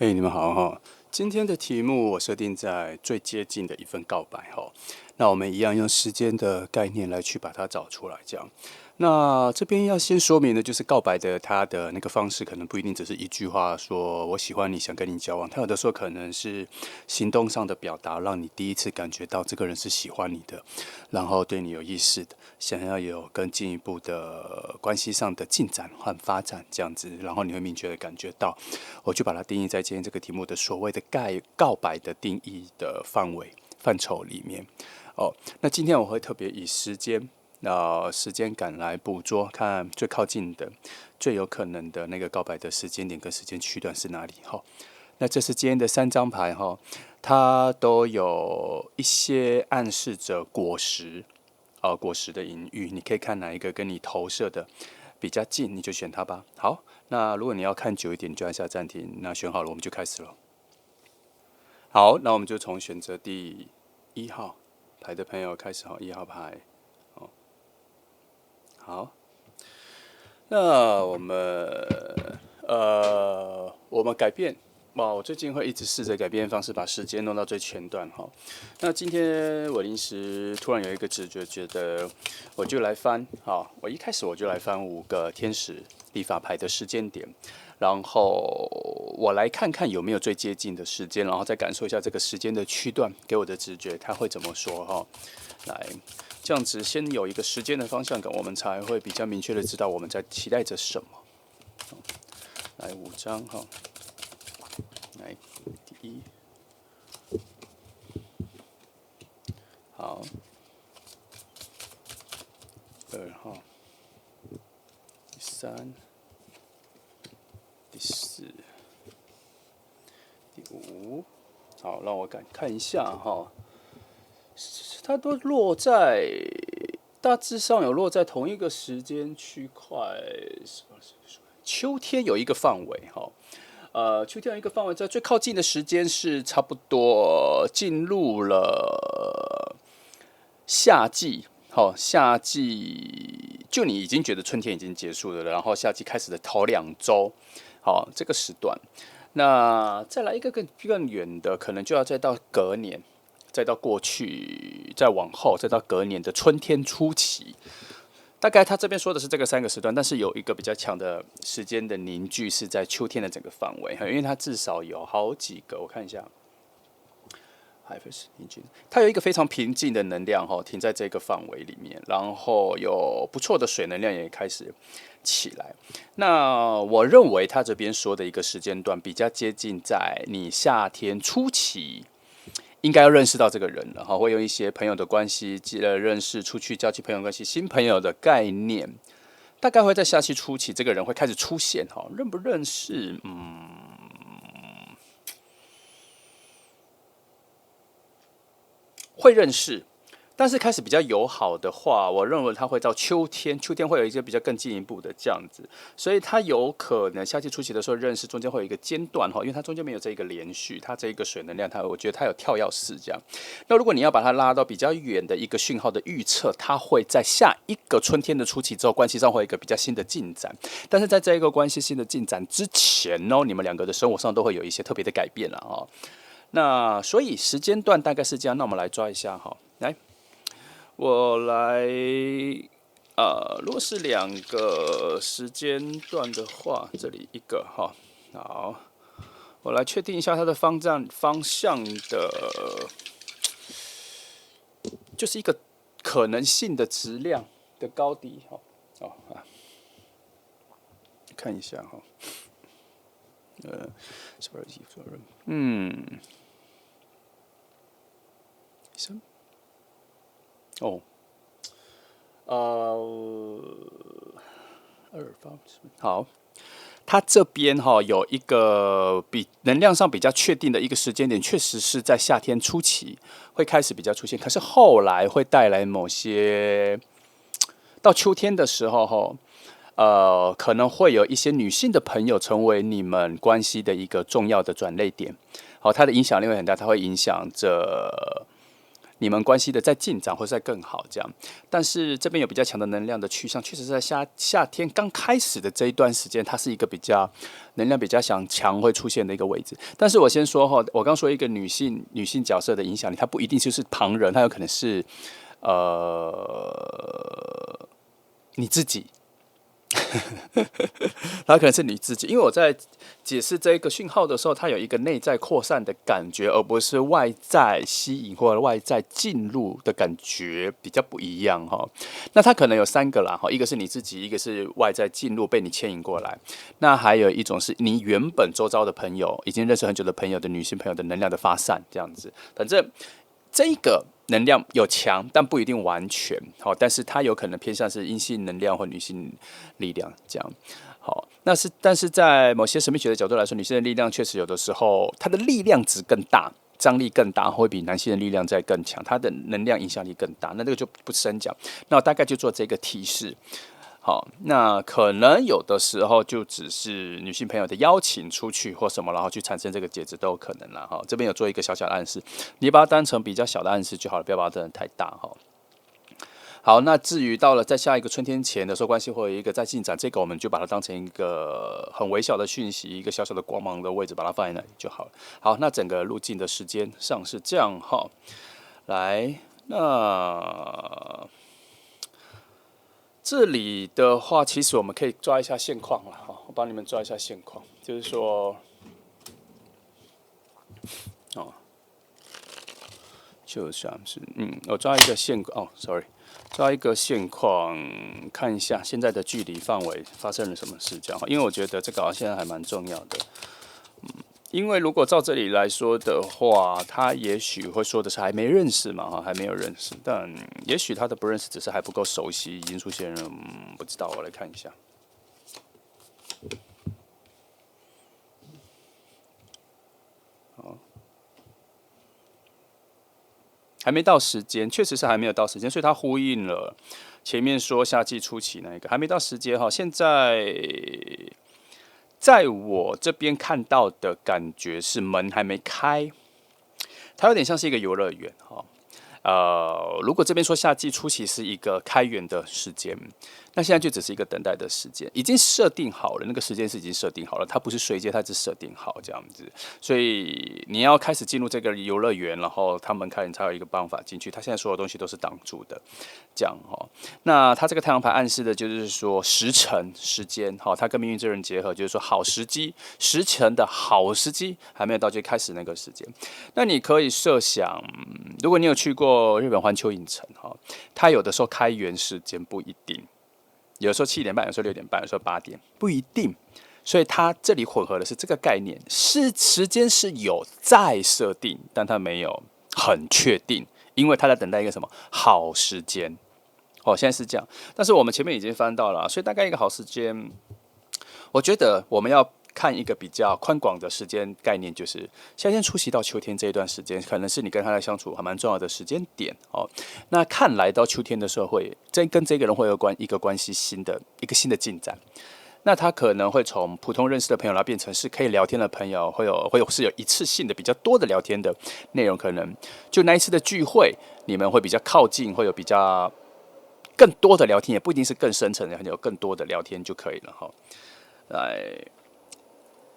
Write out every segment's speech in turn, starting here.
嘿，你们好哈！今天的题目我设定在最接近的一份告白哈。那我们一样用时间的概念来去把它找出来，这样。那这边要先说明的就是告白的它的那个方式，可能不一定只是一句话说“我喜欢你，想跟你交往”，它有的时候可能是行动上的表达，让你第一次感觉到这个人是喜欢你的，然后对你有意思的，想要有更进一步的关系上的进展和发展这样子，然后你会明确的感觉到，我就把它定义在今天这个题目的所谓的告白的定义的范畴里面。那今天我会特别以时间感来捕捉，看最靠近的、最有可能的那个告白的时间点跟时间区段是哪里。那这是今天的3张牌它都有一些暗示着果实果实的隐喻，你可以看哪一个跟你投射的比较近，你就选它吧。好，那如果你要看久一点，你就按下暂停。那选好了，我们就开始了。好，那我们就从选择第1号牌的朋友开始1号牌。好，那我们改变我最近会一直试着改变方式，把时间弄到最前段那今天我临时突然有一个直觉，觉得我就来翻我一开始我就来翻5个天使历法牌的时间点，然后我来看看有没有最接近的时间，然后再感受一下这个时间的区段给我的直觉，它会怎么说来，这样子先有一个时间的方向感，我们才会比较明确的知道我们在期待着什么。来5张来第1，好，2号，第3，第4，第5，好，让我看一下它都大致上有落在同一个时间区块。秋天有一个范围秋天有一个范围，在最靠近的时间是差不多进入了夏季。夏季就你已经觉得春天已经结束了，然后夏季开始的头2周，这个时段。那再来一个更远的，可能就要再到隔年，再到过去，再往后，再到隔年的春天初期。大概他这边说的是这个3个时段，但是有一个比较强的时间的凝聚是在秋天的整个范围，因为它至少有好几个，我看一下，它有一个非常平静的能量停在这个范围里面，然后有不错的水能量也开始起来。那我认为他这边说的一个时间段比较接近在你夏天初期。应该要认识到这个人了会有一些朋友的关系，认识出去交际朋友关系，新朋友的概念，大概会在夏季初期，这个人会开始出现认不认识？会认识。但是开始比较友好的话，我认为它会到秋天，秋天会有一些比较更进一步的这样子，所以它有可能夏季初期的时候认识，中间会有一个间断因为它中间没有这一个连续，它这一个水能量，我觉得它有跳跃式这样。那如果你要把它拉到比较远的一个讯号的预测，它会在下一个春天的初期之后，关系上会有一个比较新的进展。但是在这一个关系新的进展之前你们2个的生活上都会有一些特别的改变了那所以时间段大概是这样，那我们来抓一下来。我来，如果是2个时间段的话，这里一个好，我来确定一下它的方向的，就是一个可能性的质量的高低看一下好，它这边有一个比能量上比较确定的一个时间点，确实是在夏天初期会开始比较出现，可是后来会带来某些到秋天的时候可能会有一些女性的朋友成为你们关系的一个重要的转捩点，它的影响力会很大，它会影响着你们关系的再进展或者再更好这样。但是这边有比较强的能量的趋向，确实在夏天刚开始的这一段时间，它是一个比较能量比较强会出现的一个位置。但是我先说哈，我刚说一个女性角色的影响力，它不一定就是旁人，它有可能是你自己。它可能是你自己，因为我在解释这个讯号的时候，它有一个内在扩散的感觉，而不是外在吸引或者外在进入的感觉，比较不一样哈。那它可能有3个啦哈，一个是你自己，一个是外在进入被你牵引过来，那还有一种是你原本周遭的朋友，已经认识很久的朋友的女性朋友的能量的发散这样子，反正。这一个能量有强，但不一定完全好，但是它有可能偏向是阴性能量或女性力量这样。好，但是在某些神秘学的角度来说，女性的力量确实有的时候它的力量值更大，张力更大，会比男性的力量再更强，它的能量影响力更大。那这个就不深讲，那我大概就做这个提示。好，那可能有的时候就只是女性朋友的邀请出去或什么，然后去产生这个戒指都有可能啦。哈，这边有做一个小小的暗示，你把它当成比较小的暗示就好了，不要把它当成太大哈。好，那至于到了在下一个春天前的时候，关系会有一个在进展，这个我们就把它当成一个很微小的讯息，一个小小的光芒的位置，把它放在那里就好了。好，那整个路径的时间上是这样哈。来，那。这里的话，其实我们可以抓一下现况了哈，我帮你们抓一下现况，就是说，哦，就像是我抓一个sorry，抓一个现况，看一下现在的距离范围发生了什么事，这样，因为我觉得这个现在还蛮重要的。因为如果照这里来说的话，他也许会说的是还没认识嘛，哈，还没有认识，但也许他的不认识只是还不够熟悉，已经出现了，不知道，我来看一下。还没到时间，确实是还没有到时间，所以他呼应了前面说夏季初期那个还没到时间哈，现在。在我这边看到的感觉是门还没开，它有点像是一个游乐园哈。如果这边说夏季初期是一个开园的时间，那现在就只是一个等待的时间，已经设定好了，那个时间是已经设定好了，它不是随机，它只设定好这样子，所以你要开始进入这个游乐园，然后它门开，你才有一个办法进去。它现在所有东西都是挡住的，这样哈。那它这个太阳牌暗示的就是说时辰时间，哈，它跟命运之人结合，就是说好时机，时辰的好时机还没有到就开始那个时间。那你可以设想，如果你有去过日本环球影城哈，它有的时候开园时间不一定。有时候7点半，有时候6点半，有时候8点，不一定。所以它这里混合的是这个概念，是时间是有在设定，但它没有很确定，因为它在等待一个什么好时间。哦，现在是这样，但是我们前面已经翻到了，所以大概一个好时间，我觉得我们要看一个比较宽广的时间概念，就是夏天初期到秋天这一段时间，可能是你跟他的相处还蛮重要的时间点哦。那看来到秋天的时候会，跟这个人会有一个关系新的进展。那他可能会从普通认识的朋友，来变成是可以聊天的朋友，会有一次性的比较多的聊天的内容，可能就那一次的聚会，你们会比较靠近，会有比较更多的聊天，也不一定是更深层的，有更多的聊天就可以了哈。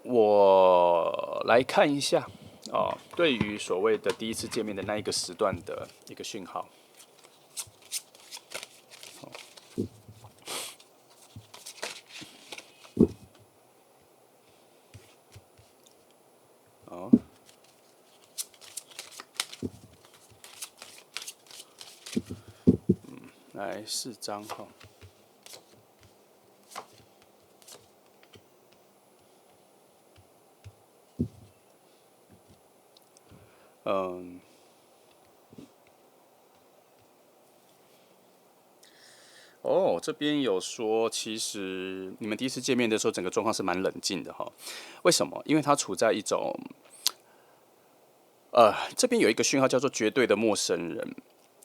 我来看一下哦，对于所谓的第一次见面的那一个时段的一个讯号。哦，来4张哈。哦，这边有说，其实你们第一次见面的时候，整个状况是蛮冷静的哈。为什么？因为他处在一种，这边有一个讯号叫做绝对的陌生人，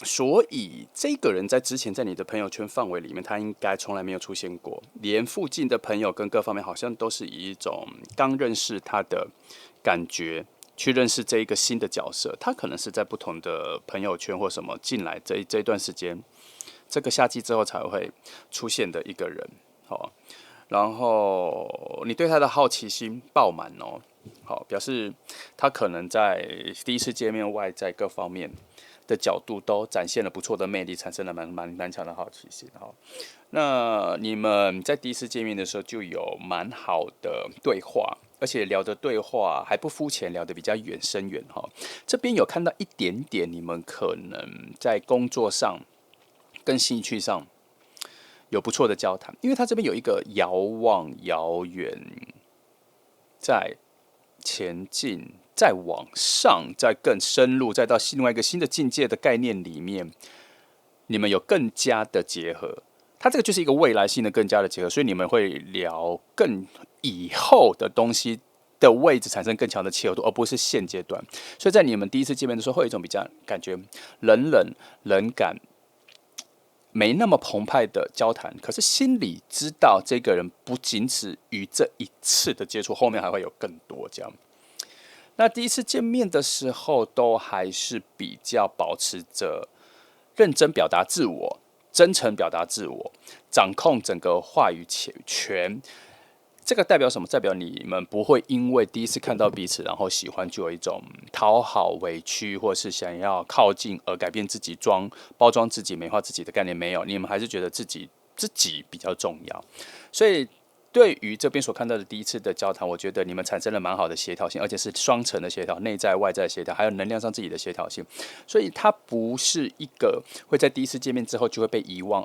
所以这个人在之前在你的朋友圈范围里面，他应该从来没有出现过，连附近的朋友跟各方面好像都是以一种刚认识他的感觉去认识这一个新的角色，他可能是在不同的朋友圈或什么进来这一段时间，这个夏季之后才会出现的一个人，好，然后你对他的好奇心爆满哦，好，表示他可能在第一次见面外在各方面的角度都展现了不错的魅力，产生了蛮强的好奇心，好。那你们在第一次见面的时候就有蛮好的对话，而且聊的对话还不肤浅，聊得比较深远哈。这边有看到一点点，你们可能在工作上跟兴趣上有不错的交谈，因为他这边有一个遥望、遥远、在前进、再往上、再更深入、再到另外一个新的境界的概念里面，你们有更加的结合。它这个就是一个未来性的更加的结合，所以你们会聊更以后的东西的位置产生更强的契合度，而不是现阶段。所以在你们第一次见面的时候，会有一种比较感觉冷感，没那么澎湃的交谈，可是心里知道这个人不仅止于这一次的接触，后面还会有更多这样。那第一次见面的时候，都还是比较保持着认真表达自我。真诚表达自我，掌控整个话语权，这个代表什么？代表你们不会因为第一次看到彼此，然后喜欢，就有一种讨好、委屈，或是想要靠近而改变自己、包装自己、美化自己的概念没有。你们还是觉得自己比较重要，所以。对于这边所看到的第一次的交谈，我觉得你们产生了蛮好的协调性，而且是双层的协调，内在外在协调，还有能量上自己的协调性，所以它不是一个会在第一次见面之后就会被遗忘，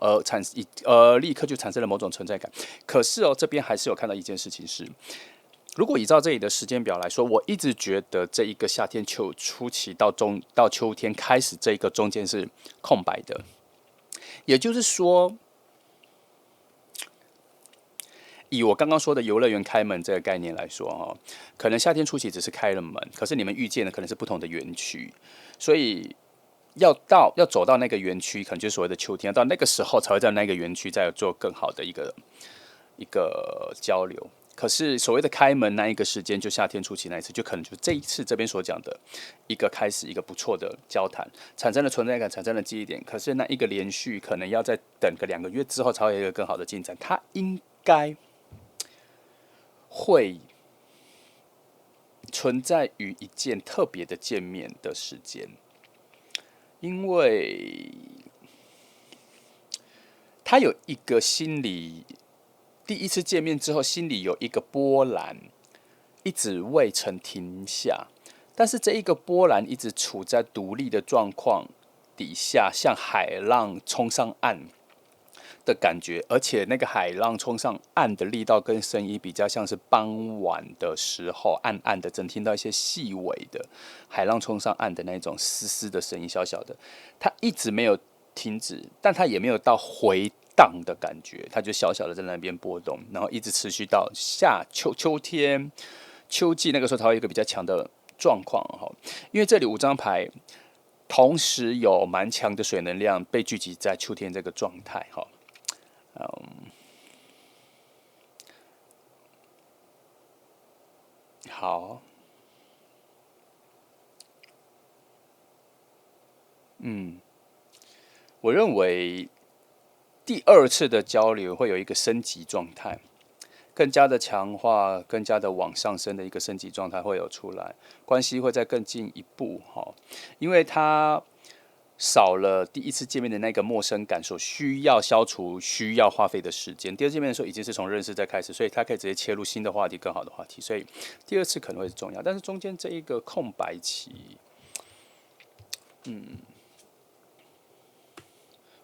立刻就产生了某种存在感。可是哦，这边还是有看到一件事情是，如果依照这里的时间表来说，我一直觉得这一个夏天初期到秋天开始这一个中间是空白的，也就是说。以我刚刚说的游乐园开门这个概念来说，哈，可能夏天初期只是开了门，可是你们遇见的可能是不同的园区，所以要走到那个园区，可能就是所谓的秋天，到那个时候才会在那个园区再做更好的一个交流。可是所谓的开门那一个时间，就夏天初期那一次，就可能就是这一次这边所讲的一个开始，一个不错的交谈，产生了存在感，产生了记忆点。可是那一个连续，可能要再等个2个月之后，才会有一个更好的进展。它应该会存在于一件特别的见面的时间，因为他有一个心理，第一次见面之后，心里有一个波澜，一直未曾停下。但是这一个波澜一直处在独立的状况底下，像海浪冲上岸的感觉，而且那个海浪冲上岸的力道跟声音比较像是傍晚的时候，暗暗的，只听到一些细微的海浪冲上岸的那种丝丝的声音，小小的，它一直没有停止，但它也没有到回荡的感觉，它就小小的在那边波动，然后一直持续到秋天、秋季那个时候，才会有一个比较强的状况哈。因为这里5张牌同时有蛮强的水能量被聚集在秋天这个状态哈。好，我认为第2次的交流会有一个升级状态，更加的强化，更加的往上升的一个升级状态会有出来，关系会再更进一步哈，因为它少了第一次见面的那个陌生感，所需要消除、需要花费的时间。第2次见面的时候已经是从认识再开始，所以它可以直接切入新的话题、更好的话题，所以第2次可能会是重要。但是中间这一个空白期，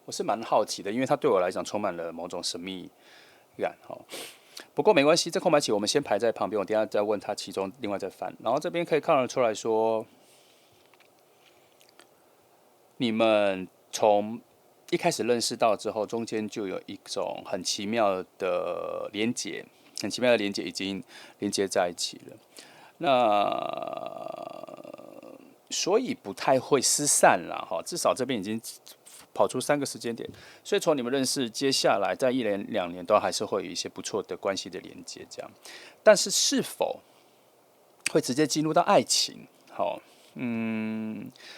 我是蛮好奇的，因为它对我来讲充满了某种神秘感哈。不过没关系，这空白期我们先排在旁边，我等一下再问他其中另外再翻。然后这边可以看得出来说，你们从一开始认识到之后，中间就有一种很奇妙的连结，很奇妙的连结已经连接在一起了。那所以不太会失散了哈，至少这边已经跑出3个时间点，所以从你们认识，接下来在1年2年都还是会有一些不错的关系的连接，这样。但是是否会直接进入到爱情？好，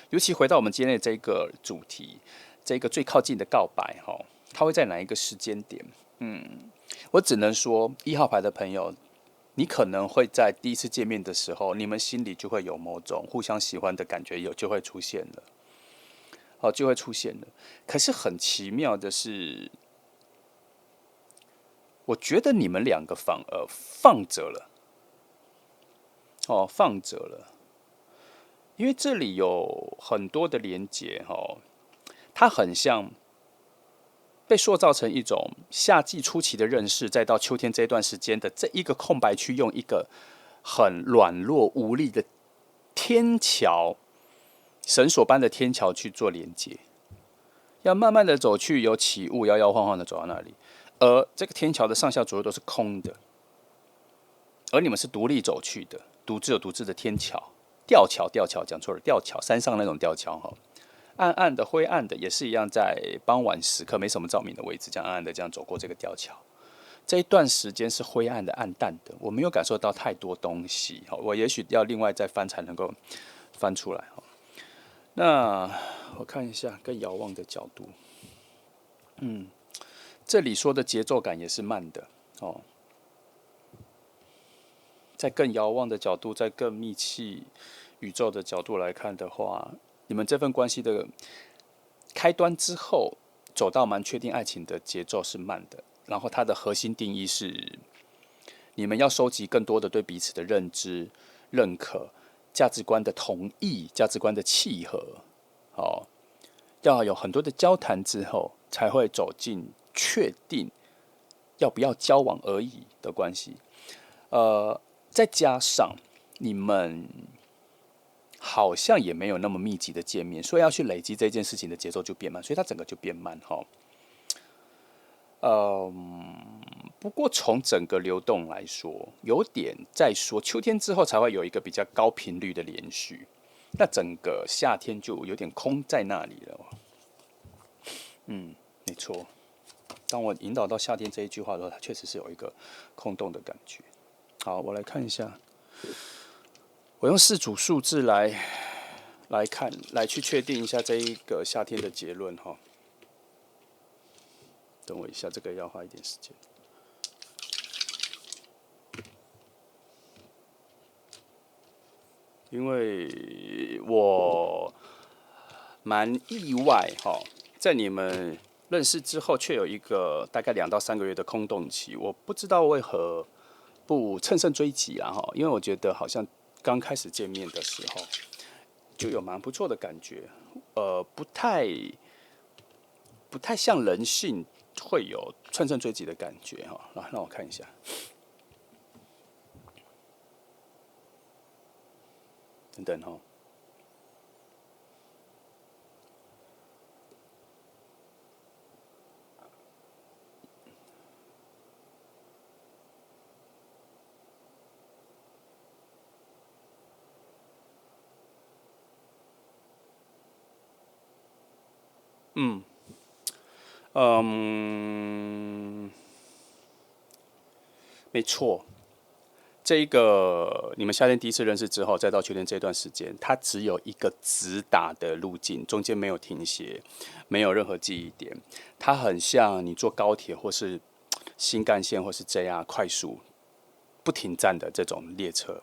尤其回到我们今天的这个主题，这个最靠近的告白，哈，它会在哪一个时间点？我只能说1号牌的朋友，你可能会在第一次见面的时候，你们心里就会有某种互相喜欢的感觉，就会出现了，好，就会出现了。可是很奇妙的是，我觉得你们两个反而放着了，放着了，因为这里有很多的连结，它很像被塑造成一种夏季初期的认识，再到秋天这段时间的这一个空白区，用一个很软弱无力的天桥，绳索般的天桥去做连接，要慢慢的走去，有起雾，摇摇晃晃的走到那里，而这个天桥的上下左右都是空的，而你们是独立走去的，独自有独自的天桥，吊桥讲错了，吊桥，山上那种吊桥哈。暗暗的、灰暗的，也是一样，在傍晚时刻没什么照明的位置，这样暗暗的这样走过这个吊桥。这一段时间是灰暗的、暗淡的，我没有感受到太多东西。我也许要另外再翻才能够翻出来。那我看一下更遥望的角度，这里说的节奏感也是慢的哦。在更遥望的角度，在更密契宇宙的角度来看的话，你们这份关系的开端之后，走到蛮确定爱情的节奏是慢的，然后它的核心定义是，你们要收集更多的对彼此的认知、认可、价值观的同意、价值观的契合，要有很多的交谈之后，才会走进确定要不要交往而已的关系。再加上你们好像也没有那么密集的见面，所以要去累积这件事情的节奏就变慢，所以它整个就变慢哈。不过从整个流动来说，有点在说秋天之后才会有一个比较高频率的连续，那整个夏天就有点空在那里了。没错。当我引导到夏天这一句话的时候，它确实是有一个空洞的感觉。好，我来看一下。我用4组数字来看，来去确定一下这一个夏天的结论哈。等我一下，这个要花一点时间。因为我蛮意外哈，在你们认识之后，却有一个大概2到3个月的空洞期，我不知道为何不乘胜追击啦哈，因为我觉得好像刚开始见面的时候就有蛮不错的感觉，不太像人性会有乘胜追击的感觉哈。来，让我看一下。等等哈。没错，这一个你们夏天第一次认识之后，再到秋天这段时间，它只有一个直达的路径，中间没有停歇，没有任何记忆点。它很像你坐高铁或是新干线或是 JR 快速不停站的这种列车。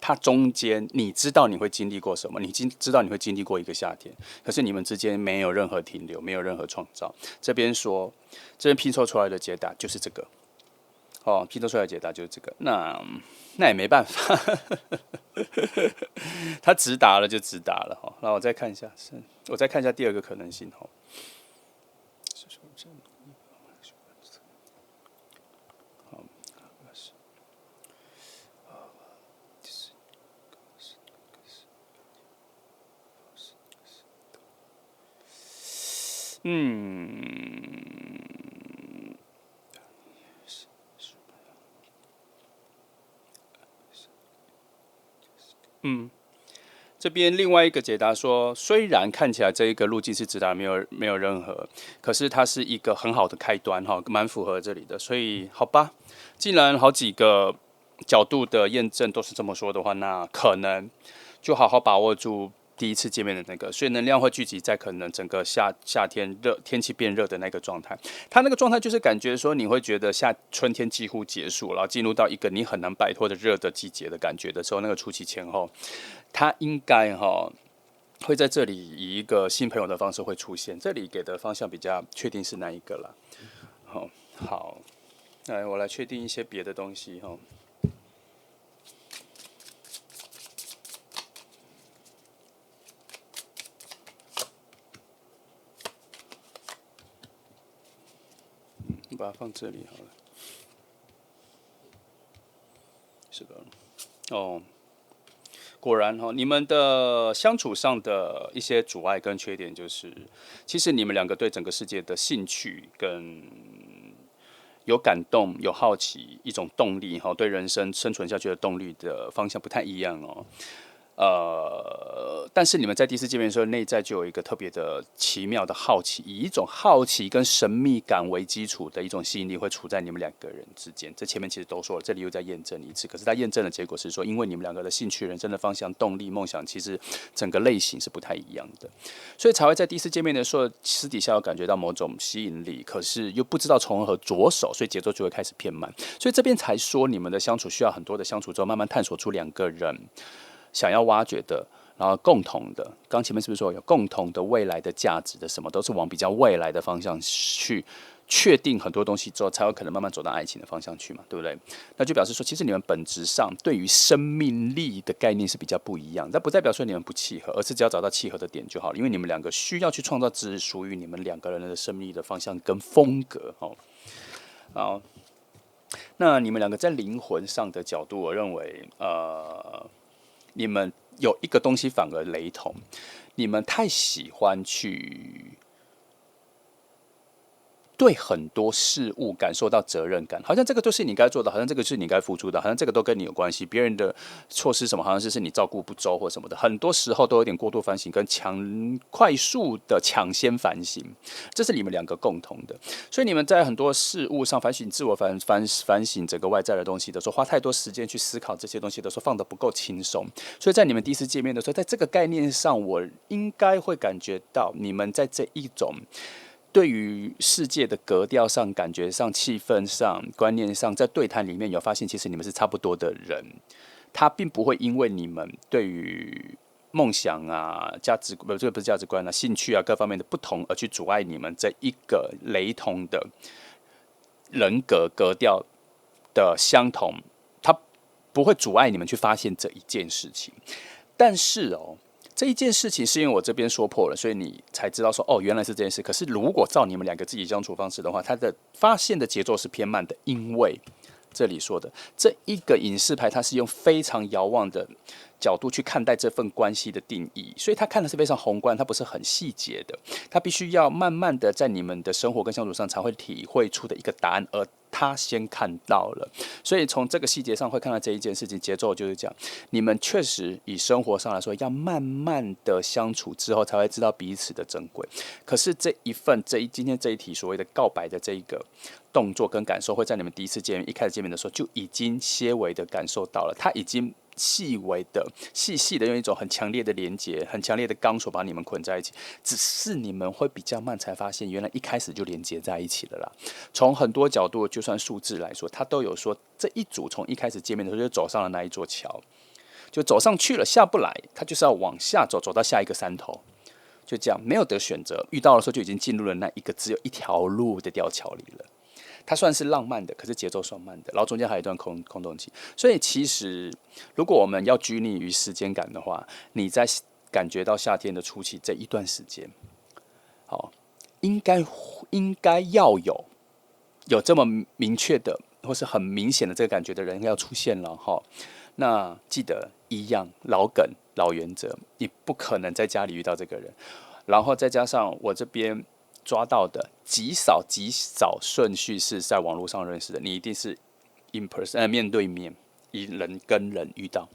它中间你知道你会经历过什么，你知道你会经历过一个夏天，可是你们之间没有任何停留，没有任何创造。这边说，这边拼凑出来的解答就是这个，拼凑出来的解答就是这个。那也没办法，他直达了就直达了哈。那我再看一下，我再看一下第二个可能性哈。这边另外一个解答说，虽然看起来这一个路径是直达，没有任何，可是它是一个很好的开端哈，蛮符合这里的。所以好吧，既然好几个角度的验证都是这么说的话，那可能就好好把握住第一次见面的那个，所以能量会聚集在可能整个夏天天气变热的那个状态。它那个状态就是感觉说，你会觉得春天几乎结束，然后进入到一个你很难摆脱的热的季节的感觉的时候，那个初期前后，它应该会在这里以一个新朋友的方式会出现。这里给的方向比较确定是那一个了。好，来我来确定一些别的东西哈。把它放这里好了。是的，果然你们的相处上的一些阻碍跟缺点，就是其实你们两个对整个世界的兴趣跟有感动、有好奇，一种动力对人生生存下去的动力的方向不太一样哦。但是你们在第一次见面的时候，内在就有一个特别的奇妙的好奇，以一种好奇跟神秘感为基础的一种吸引力，会处在你们两个人之间。这前面其实都说了，这里又再验证一次。可是它验证的结果是说，因为你们两个的兴趣、人生的方向、动力、梦想，其实整个类型是不太一样的，所以才会在第一次见面的时候，私底下有感觉到某种吸引力，可是又不知道从何着手，所以节奏就会开始偏慢。所以这边才说，你们的相处需要很多的相处之后，慢慢探索出两个人想要挖掘的，然后共同的，刚前面是不是说有共同的未来的价值的什么，都是往比较未来的方向去确定很多东西之后，才有可能慢慢走到爱情的方向去嘛，对不对？那就表示说，其实你们本质上对于生命力的概念是比较不一样，但不代表说你们不契合，而是只要找到契合的点就好了。因为你们两个需要去创造只属于你们两个人的生命力的方向跟风格好，那你们两个在灵魂上的角度，我认为你们有一个东西反而雷同，你们太喜欢去对很多事物感受到责任感，好像这个都是你该做的，好像这个是你该付出的，好像这个都跟你有关系。别人的错失什么，好像是你照顾不周或什么的，很多时候都有点过度反省跟快速的抢先反省，这是你们两个共同的。所以你们在很多事物上反省、自我反省整个外在的东西的时候，花太多时间去思考这些东西的时候，放得不够轻松。所以在你们第一次见面的时候，在这个概念上，我应该会感觉到你们在这一种对于世界的格调上、感觉上、气氛上、观念上，在对谈里面有发现，其实你们是差不多的人。他并不会因为你们对于梦想啊、价值这个不是价值观啊、兴趣啊各方面的不同，而去阻碍你们这一个雷同的人格格调的相同。他不会阻碍你们去发现这一件事情。但是这一件事情是因为我这边说破了，所以你才知道说原来是这件事。可是如果照你们两个自己相处方式的话，它的发现的节奏是偏慢的，因为这里说的这一个隐士牌，它是用非常遥望的角度去看待这份关系的定义，所以他看的是非常宏观，它不是很细节的，他必须要慢慢的在你们的生活跟相处上才会体会出的一个答案，而他先看到了，所以从这个细节上会看到这一件事情节奏就是这样。你们确实以生活上来说，要慢慢的相处之后，才会知道彼此的珍贵。可是今天这一题所谓的告白的这一个动作跟感受，会在你们第一次见面、一开始见面的时候就已经些微的感受到了，他已经细微的、细细的用一种很强烈的连接、很强烈的钢索把你们捆在一起，只是你们会比较慢才发现，原来一开始就连接在一起了啦。从很多角度，就算数字来说，它都有说这一组从一开始见面的时候就走上了那一座桥，就走上去了，下不来，他就是要往下走，走到下一个山头，就这样没有得选择，遇到的时候就已经进入了那一个只有一条路的吊桥里了。它算是浪漫的，可是节奏算慢的，然后中间还有一段空洞期。所以其实，如果我们要拘泥于时间感的话，你在感觉到夏天的初期这一段时间，好，应该要有这么明确的或是很明显的这个感觉的人要出现了哈。那记得一样老梗老原则，你不可能在家里遇到这个人，然后再加上我这边抓到的极少顺序是在网络上认识的，你一定是 in person 面对面，以人跟人遇到，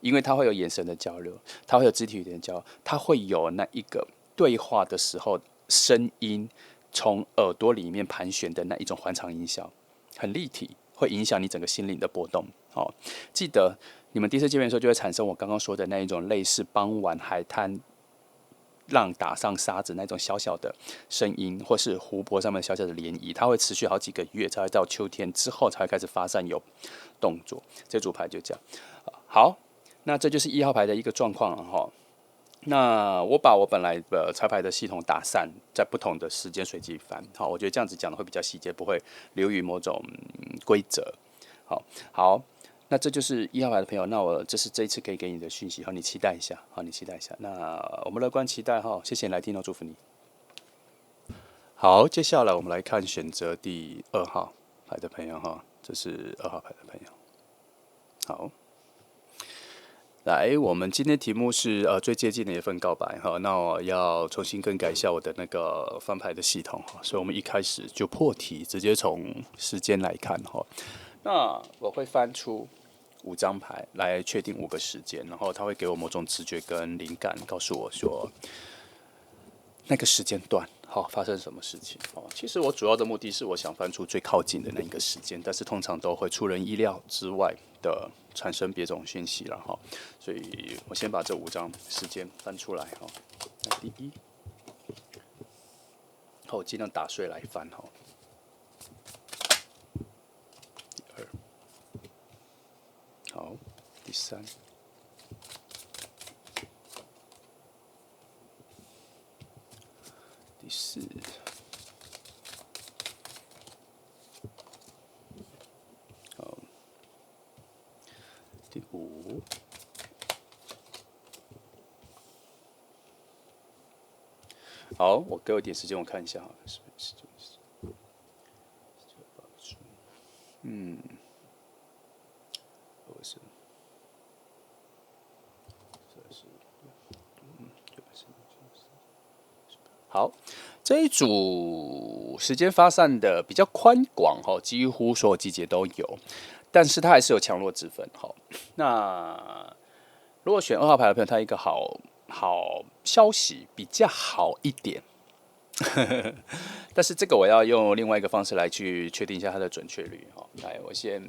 因为他会有眼神的交流，他会有肢体语言的交流，他会有那一个对话的时候声音从耳朵里面盘旋的那一种环场音效，很立体，会影响你整个心灵的波动。记得你们第一次见面的时候就会产生我刚刚说的那一种类似傍晚海滩浪打上沙子那种小小的声音，或是湖泊上面小小的涟漪，它会持续好几个月，才会到秋天之后才会开始发散有动作。这组牌就这样。好，那这就是1号牌的一个状况了哈。那我把我本来的彩牌的系统打散，在不同的时间随机翻。好，我觉得这样子讲的会比较细节，不会流于某种规则。好，那这就是1号牌的朋友。那这是这一次可以给你的讯息，好，你期待一下，好，你期待一下。那我们乐观期待哈，谢谢你来听哦，祝福你。好，接下来我们来看选择第2号牌的朋友哈，这是2号牌的朋友。好。来，我们今天题目是最接近的一份告白哈，那我要重新更改一下我的那个翻牌的系统哈，所以我们一开始就破题，直接从时间来看哈。那我会翻出5张牌来确定5个时间，然后它会给我某种直觉跟灵感，告诉我说那个时间段发生什么事情其实我主要的目的是我想翻出最靠近的那一个时间，但是通常都会出人意料之外的产生别种讯息了哈，所以我先把这5张时间翻出来哈。那第一，我尽量打碎来翻哈。第2，好，第3。第4，好，第5，好，我给我一点时间，我看一下哈，好，这一组时间发散的比较宽广哈，几乎所有季节都有，但是它还是有强弱之分哈。那如果选2号牌的朋友，他一个好消息比较好一点，但是这个我要用另外一个方式来去确定一下它的准确率哈。来，我先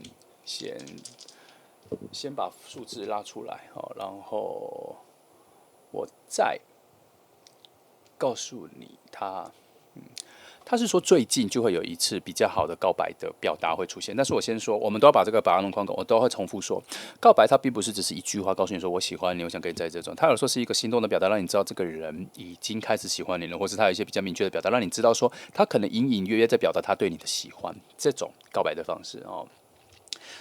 把数字拉出来哈，然后我再告诉你他是说最近就会有一次比较好的告白的表达会出现，但是我先说，我们都要把这个把它弄框梗，我都会重复说，告白它并不是只是一句话告诉你说我喜欢你，我想跟你在这种，他有时候是一个行动的表达，让你知道这个人已经开始喜欢你了，或是他有一些比较明确的表达，让你知道说他可能隐隐约约在表达他对你的喜欢，这种告白的方式哦。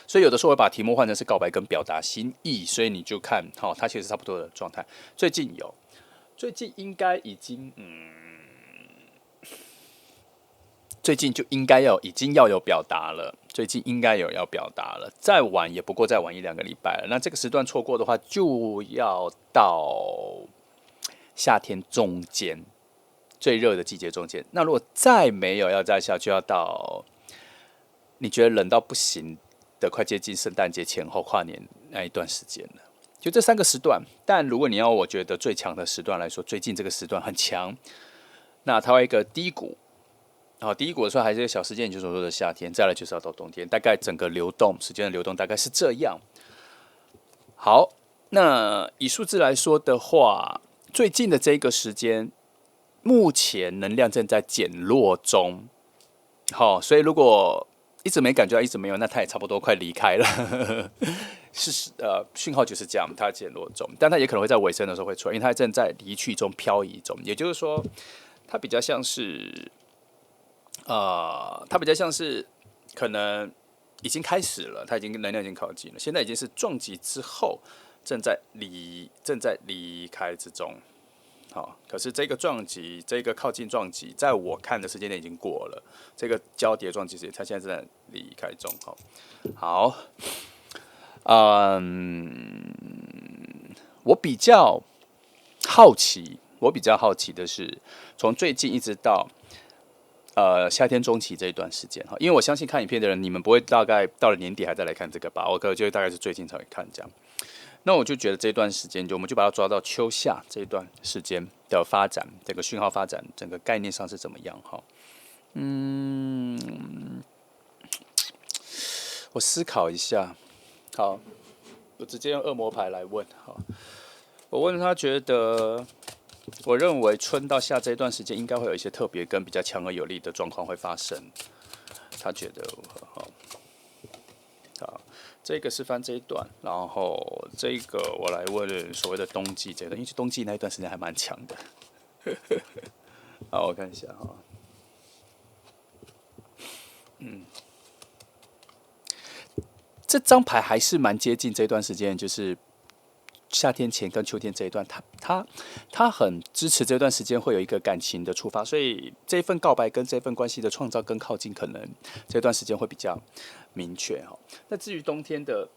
所以有的时候我会把题目换成是告白跟表达心意，所以你就看它其实差不多的状态。最近应该已经最近就应该已经要有表达了，最近应该要表达了，再晚也不过再晚1-2个礼拜了。那这个时段错过的话，就要到夏天中间最热的季节中间。那如果再没有要再下，就要到你觉得冷到不行的，快接近圣诞节前后跨年那一段时间了。就这3个时段，但如果你要我觉得最强的时段来说，最近这个时段很强，那它会一个低谷。第一股的时候还是一个小时间，就是所说的夏天，再来就是要到冬天，大概整个时间的流动大概是这样。好，那以数字来说的话，最近的这个时间，目前能量正在减弱中。好，所以如果一直没感觉到，一直没有，那它也差不多快离开了。讯号就是这样，它减弱中，但它也可能会在尾声的时候会出来，因为它正在离去中、漂移中，也就是说，它比较像是。它比较像是可能已经开始了，它能量已经靠近了，现在已经是撞击之后正在离开之中。可是这个撞击，这个靠近撞击，在我看的时间点已经过了，这个交叠撞击时间，它现在正在离开中。好，我比较好奇的是，从最近一直到。夏天中期这一段时间因为我相信看影片的人，你们不会大概到了年底还再来看这个吧？我可能就大概是最近才会看这样。那我就觉得这段时间，我们就把它抓到秋夏这一段时间的发展，整个讯号发展，整个概念上是怎么样我思考一下。好，我直接用恶魔牌来问哈。我问他觉得，我认为春到夏这一段时间应该会有一些特别跟比较强而有力的状况会发生。他觉得如何？好，这个是翻这一段，然后这个我来问所谓的冬季这一段，因为冬季那一段时间还蛮强的。好，我看一下哈。这张牌还是蛮接近这段时间，就是夏天前跟秋天这一段，他很支持这段时间会有一个感情的触发，所以这份告白跟这份关系的创造跟靠近，可能这段时间会比较明确哈。那至于冬天的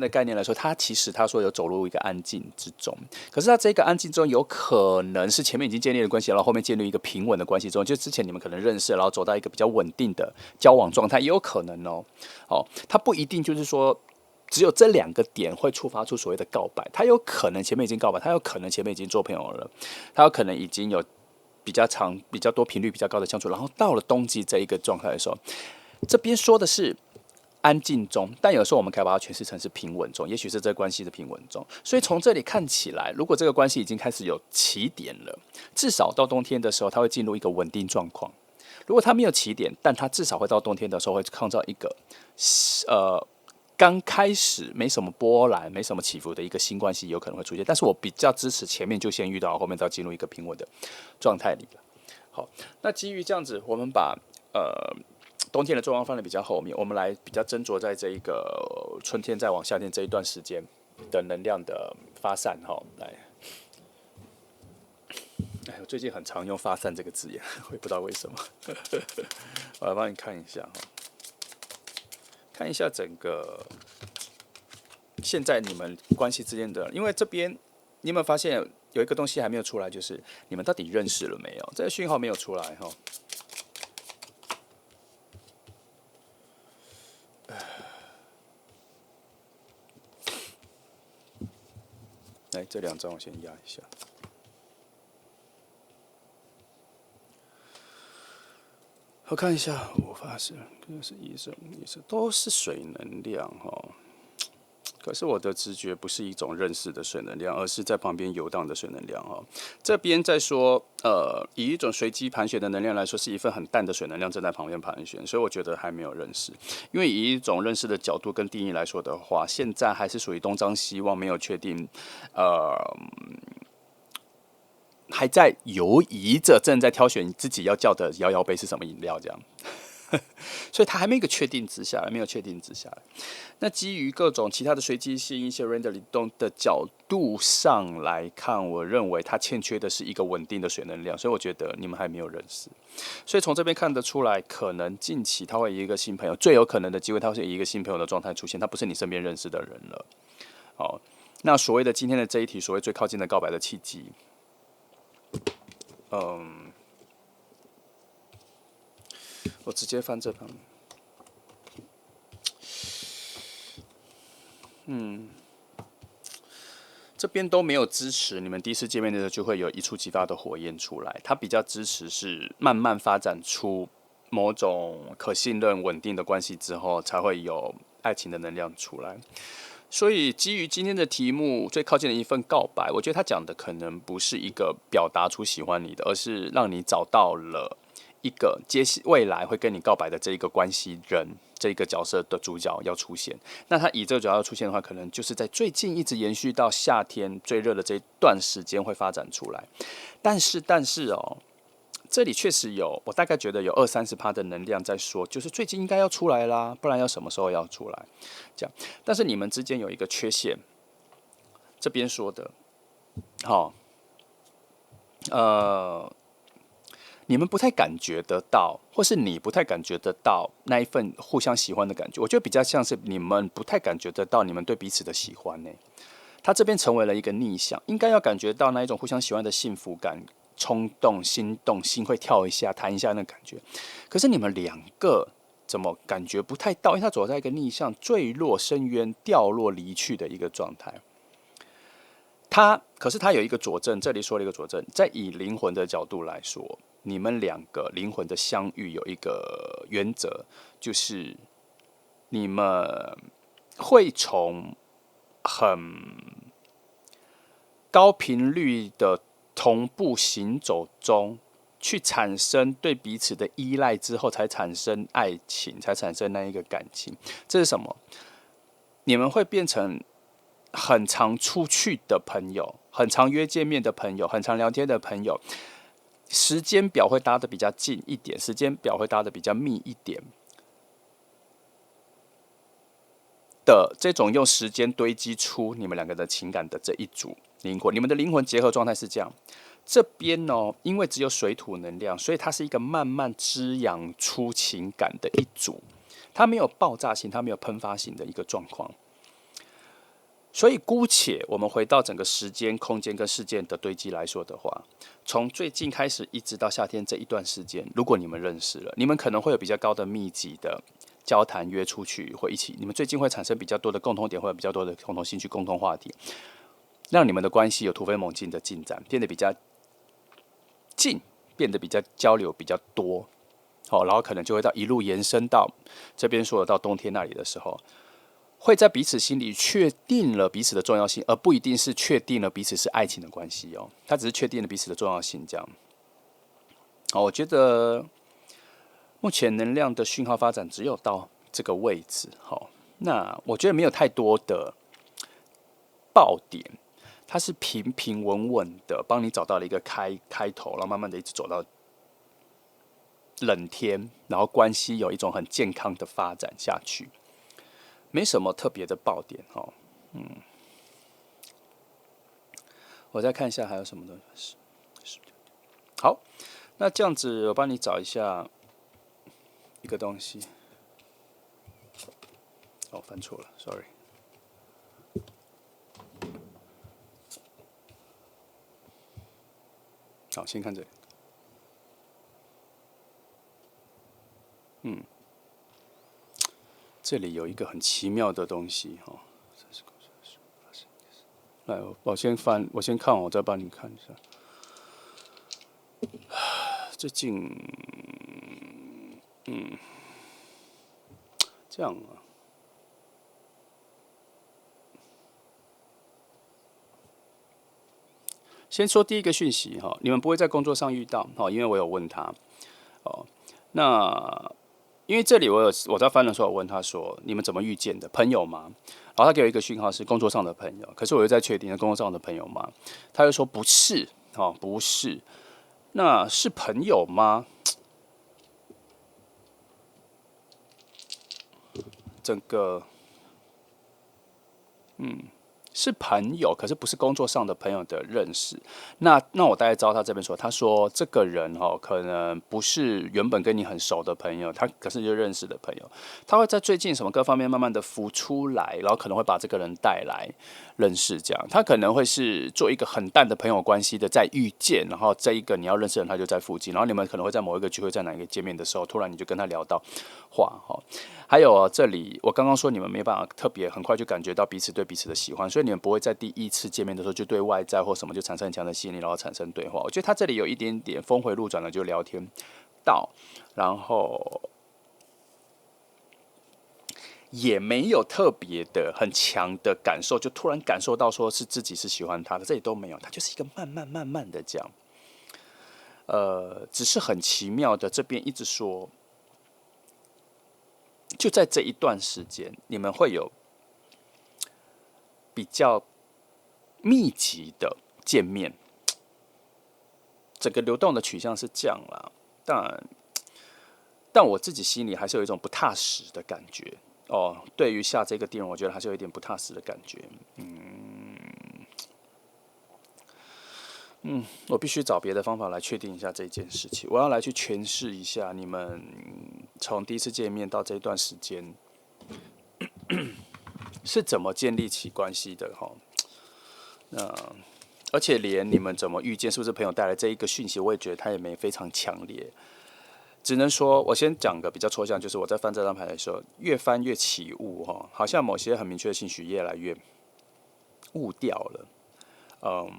概念来说，它其实他说有走入一个安静之中，可是它这个安静中有可能是前面已经建立了关系，然后后面建立一个平稳的关系中，就之前你们可能认识，然后走到一个比较稳定的交往状态，也有可能哦。它不一定就是说只有这两个点会触发出所谓的告白，他有可能前面已经告白，他有可能前面已经做朋友了，他有可能已经有比较长、比较多频率比较高的相处，然后到了冬季这一个状态的时候，这边说的是安静中，但有时候我们可以把它诠释成是平稳中，也许是这个关系的平稳中。所以从这里看起来，如果这个关系已经开始有起点了，至少到冬天的时候，它会进入一个稳定状况。如果它没有起点，但它至少会到冬天的时候会创造一个刚开始没什么波澜、没什么起伏的一个新关系有可能会出现。但是我比较支持前面就先遇到，后面再进入一个平稳的状态里了。好，那基于这样子，我们把冬天的状况放在比较后面，我们来比较斟酌在这一个春天再往夏天这一段时间的能量的发散哈。来，我最近很常用"发散"这个字眼，我也不知道为什么。我来帮你看一下哈，看一下整个现在你们关系之间的，因为这边你有没有发现有一个东西还没有出来，就是你们到底认识了没有？这个讯号没有出来哈。来，这两张我先压一下。我看一下，我发现这是一生都是水能量哈。可是我的直觉不是一种认识的水能量，而是在旁边游荡的水能量哈。这边在说，以一种随机盘旋的能量来说，是一份很淡的水能量正在旁边盘旋，所以我觉得还没有认识。因为以一种认识的角度跟定义来说的话，现在还是属于东张西望，没有确定，还在犹疑着，正在挑选自己要叫的摇摇杯是什么饮料，这样，所以他还没有一个确定之下来，没有确定之下来。那基于各种其他的随机性、一些 random 移动的角度上来看，我认为它欠缺的是一个稳定的水能量，所以我觉得你们还没有认识。所以从这边看得出来，可能近期他会以一个新朋友，最有可能的机会，他会以一个新朋友的状态出现，他不是你身边认识的人了。好，那所谓的今天的这一题，所谓最靠近的告白的契机。我直接翻这旁。这边都没有支持你们第一次见面的时候就会有一触即发的火焰出来，它比较支持是慢慢发展出某种可信任、稳定的关系之后，才会有爱情的能量出来。所以基于今天的题目最靠近的一份告白，我觉得他讲的可能不是一个表达出喜欢你的，而是让你找到了一个未来会跟你告白的这一个关系人，这一个角色的主角要出现。那他以这个主角要出现的话，可能就是在最近一直延续到夏天最热的这一段时间会发展出来。但是哦，这里确实有，我大概觉得有20-30%的能量在说，就是最近应该要出来啦，不然要什么时候要出来？这样，但是你们之间有一个缺陷，这边说的，好，你们不太感觉得到，或是你不太感觉得到那一份互相喜欢的感觉。我觉得比较像是你们不太感觉得到你们对彼此的喜欢呢。他这边成为了一个逆向，应该要感觉到那一种互相喜欢的幸福感、冲动、心动，心会跳一下、弹一下那感觉。可是你们两个怎么感觉不太到？因为他走在一个逆向、坠落深渊、掉落离去的一个状态。可是他有一个佐证，这里说了一个佐证，在以灵魂的角度来说，你们两个灵魂的相遇有一个原则，就是你们会从很高频率的同步行走中，去产生对彼此的依赖之后，才产生爱情，才产生那一个感情。这是什么？你们会变成很常出去的朋友，很常约见面的朋友，很常聊天的朋友，时间表会搭得比较近一点，时间表会搭得比较密一点的这种用时间堆积出你们两个的情感的这一组灵魂，你们的灵魂结合状态是这样。这边哦，因为只有水土能量，所以它是一个慢慢滋养出情感的一组，它没有爆炸性，它没有喷发性的一个状况。所以，姑且我们回到整个时间、空间跟事件的堆积来说的话，从最近开始一直到夏天这一段时间，如果你们认识了，你们可能会有比较高的密集的交谈、约出去，会一起，你们最近会产生比较多的共同点，会有比较多的共同兴趣、共同话题，让你们的关系有突飞猛进的进展，变得比较近，变得比较交流比较多，好，然后可能就会到一路延伸到这边说的到冬天那里的时候。会在彼此心里确定了彼此的重要性，而不一定是确定了彼此是爱情的关系哦。他只是确定了彼此的重要性，这样。好，我觉得目前能量的讯号发展只有到这个位置。好，那我觉得没有太多的爆点，它是平平稳稳的帮你找到了一个开头，然后慢慢的一直走到冷天，然后关系有一种很健康的发展下去。没什么特别的爆点哦，我再看一下还有什么东西。好，那这样子我帮你找一下一个东西。哦，翻错了 ，sorry。好，先看这里。这里有一个很奇妙的东西哦。来，我先翻，我先看，我再帮你看一下。最近，这样啊。先说第一个讯息哈，你们不会在工作上遇到哈，因为我有问他哦。那因为这里我在翻的时候，我问他说：“你们怎么遇见的？朋友吗？”然后他给我一个讯号是工作上的朋友，可是我又在确定是工作上的朋友吗？他又说不是，哦，不是。那是朋友吗？整个是朋友，可是不是工作上的朋友的认识。那我大概知道他这边说，他说这个人哦，可能不是原本跟你很熟的朋友，他可是就认识的朋友，他会在最近什么各方面慢慢的浮出来，然后可能会把这个人带来认识，这样他可能会是做一个很淡的朋友关系的再遇见，然后这一个你要认识的人他就在附近，然后你们可能会在某一个聚会，在哪一个见面的时候，突然你就跟他聊到话哈。还有这里，我刚刚说你们没办法特别很快就感觉到彼此对彼此的喜欢，所以你们不会在第一次见面的时候就对外在或什么就产生很强的吸引力，然后产生对话。我觉得他这里有一点点峰回路转的就聊天到，然后也没有特别的很强的感受，就突然感受到说是自己是喜欢他的，这里都没有，他就是一个慢慢的这样，只是很奇妙的这边一直说。就在这一段时间，你们会有比较密集的见面，整个流动的取向是这样啦。但我自己心里还是有一种不踏实的感觉哦。对于下这个地方，我觉得还是有一点不踏实的感觉。我必须找别的方法来确定一下这件事情。我要来去诠释一下你们从第一次见面到这一段时间是怎么建立起关系的哈。那而且连你们怎么遇见，是不是朋友带来这一个讯息，我也觉得他也没非常强烈。只能说，我先讲个比较抽象，就是我在翻这张牌的时候，越翻越起雾哈，好像某些很明确的信息越来越雾掉了。嗯，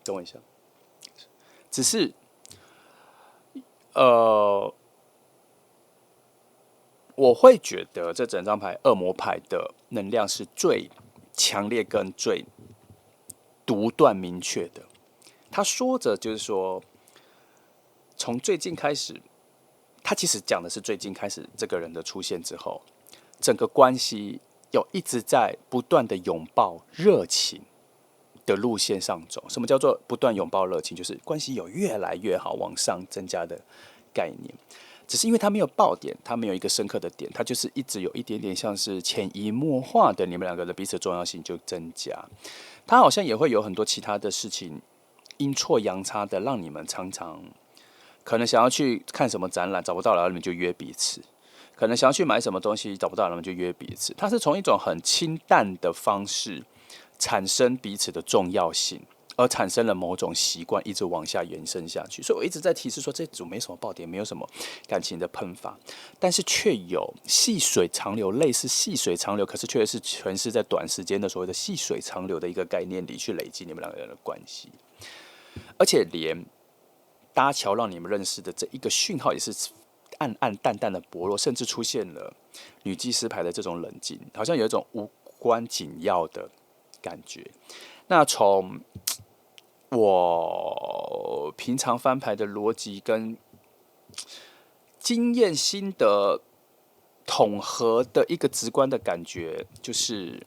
等我一下，只是呃，我会觉得这整张牌恶魔牌的能量是最强烈跟最独断明确的。他说着就是说，从最近开始，他其实讲的是最近开始这个人的出现之后，整个关系有一直在不断的拥抱热情的路线上走。什么叫做不断拥抱热情？就是关系有越来越好往上增加的概念。只是因为他没有爆点，他没有一个深刻的点，他就是一直有一点点像是潜移默化的，你们两个的彼此的重要性就增加。他好像也会有很多其他的事情阴错阳差的，让你们常常可能想要去看什么展览找不到了，你们就约彼此；可能想要去买什么东西找不到了，你们就约彼此。他是从一种很清淡的方式产生彼此的重要性，而产生了某种习惯，一直往下延伸下去。所以我一直在提示说，这组没什么爆点，没有什么感情的喷发，但是却有细水长流，类似细水长流，可是却是全是在短时间的所谓的细水长流的一个概念里去累积你们两个人的关系，而且连搭桥让你们认识的这一个讯号也是暗暗淡淡的薄弱，甚至出现了女祭司牌的这种冷静，好像有一种无关紧要的感觉。那从我平常翻牌的逻辑跟经验心得统合的一个直观的感觉，就是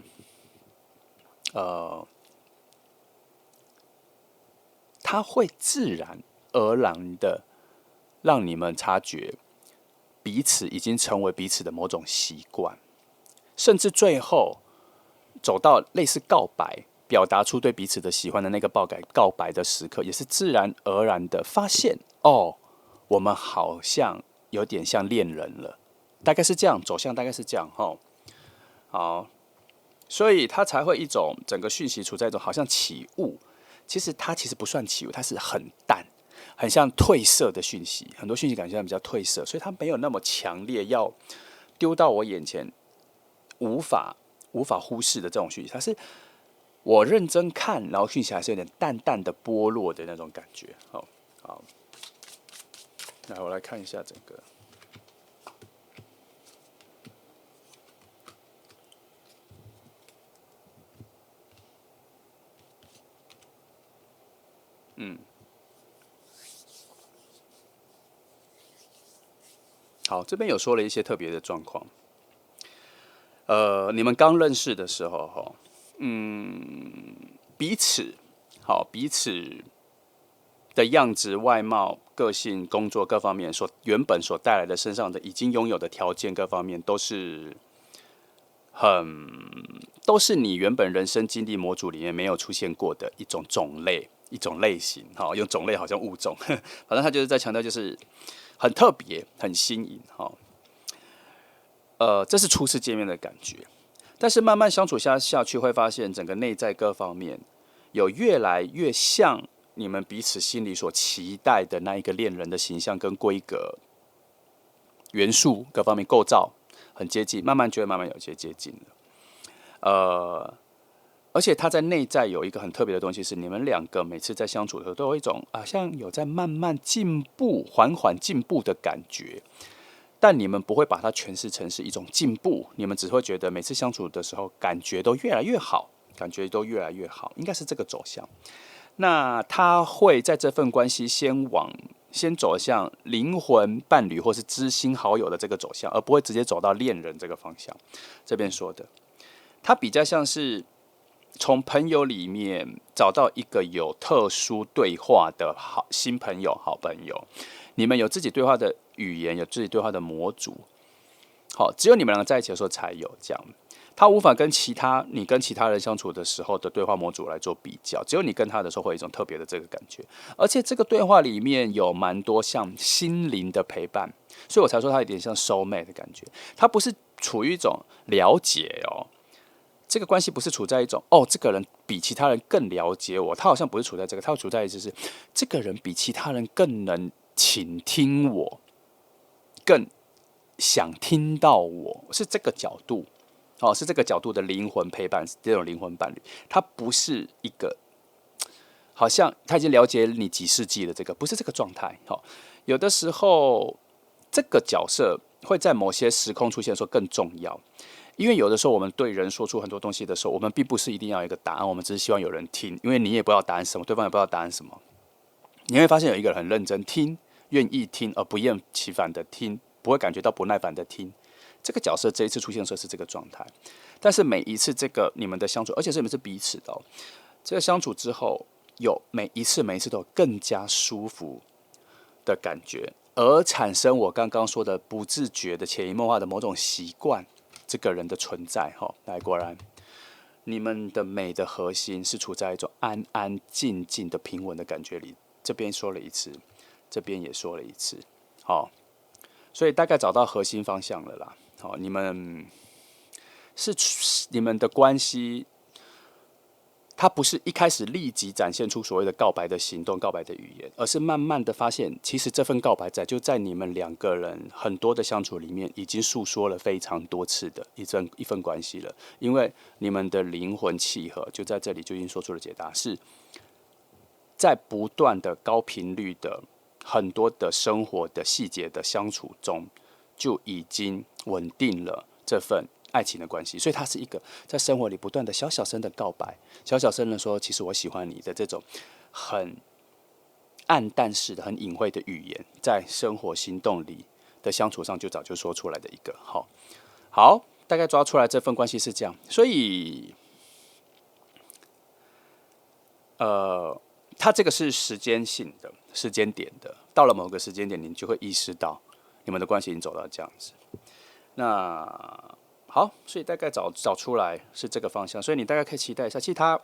它会自然而然的让你们察觉彼此已经成为彼此的某种习惯，甚至最后走到类似告白，表达出对彼此的喜欢的那个告白的时刻，也是自然而然的发现，哦，我们好像有点像恋人了，大概是这样，走向大概是这样哈。好，所以它才会一种整个讯息处在一种好像起雾，其实它其实不算起雾，它是很淡，很像褪色的讯息，很多讯息感觉上比较褪色，所以它没有那么强烈要丢到我眼前无法忽视的这种讯息，它是我认真看，然后讯息还是有点淡淡的剥落的那种感觉。好，好，来我来看一下整个。好，这边有说了一些特别的状况。你们刚认识的时候，哈，彼此彼此的样子、外貌、个性、工作各方面原本所带来的身上的已经拥有的条件各方面，都是你原本人生经历模组里面没有出现过的一种种类、一种类型。好，用种类好像物种，反正他就是在强调就是很特别、很新颖。这是初次见面的感觉。但是慢慢相处下去，会发现整个内在各方面有越来越像你们彼此心里所期待的那一个恋人的形象跟规格、元素各方面构造很接近，慢慢觉得慢慢有些接近了。而且他在内在有一个很特别的东西，是你们两个每次在相处的时候，都有一种好像有在慢慢进步、缓缓进步的感觉。但你们不会把它诠释成是一种进步，你们只会觉得每次相处的时候，感觉都越来越好，感觉都越来越好，应该是这个走向。那他会在这份关系先走向灵魂伴侣或是知心好友的这个走向，而不会直接走到恋人这个方向。这边说的，他比较像是从朋友里面找到一个有特殊对话的新朋友、好朋友，你们有自己对话的语言，有自己对话的模组。好，只有你们两个在一起的时候才有这样。他无法跟你跟其他人相处的时候的对话模组来做比较，只有你跟他的时候会有一种特别的这个感觉，而且这个对话里面有蛮多像心灵的陪伴，所以我才说他有点像 soul mate 的感觉。他不是处于一种了解哦，这个关系不是处在一种这个人比其他人更了解我，他好像不是处在这个，他处在就是这个人比其他人更能倾听我，更想听到我，是这个角度。是这个角度的灵魂陪伴，这种灵魂伴侣，他不是一个好像他已经了解你几世纪的这个，不是这个状态。有的时候这个角色会在某些时空出现的时候更重要。因为有的时候我们对人说出很多东西的时候，我们并不是一定要有一个答案，我们只是希望有人听，因为你也不知道答案是什么，对方也不知道答案是什么。你会发现有一个人很认真听，愿意听，而不厌其烦的听，不会感觉到不耐烦的听。这个角色这一次出现的时候是这个状态，但是每一次这个你们的相处，而且是彼此的哦，这个相处之后，有每一次都有更加舒服的感觉，而产生我刚刚说的不自觉的潜移默化的某种习惯。这个人的存在，来，果然，你们的美的核心是处在一种安安静静的平稳的感觉里。这边说了一次，这边也说了一次，好，所以大概找到核心方向了啦。好，你们的关系，它不是一开始立即展现出所谓的告白的行动、告白的语言，而是慢慢的发现，其实这份告白就在你们两个人很多的相处里面，已经诉说了非常多次的一份关系了。因为你们的灵魂契合，就在这里就已经说出了解答，是在不断的高频率的很多的生活的细节的相处中，就已经稳定了这份爱情的关系。所以它是一个在生活里不断的小小声的告白，小小声的说其实我喜欢你的这种很暗淡式的很隐晦的语言，在生活行动里的相处上就早就说出来的一个。好，大概抓出来这份关系是这样。所以它这个是时间性的时间点的，到了某个时间点你就会意识到你们的关系已经走到这样子。那好，所以大概找出来是这个方向，所以你大概可以期待一下。其实他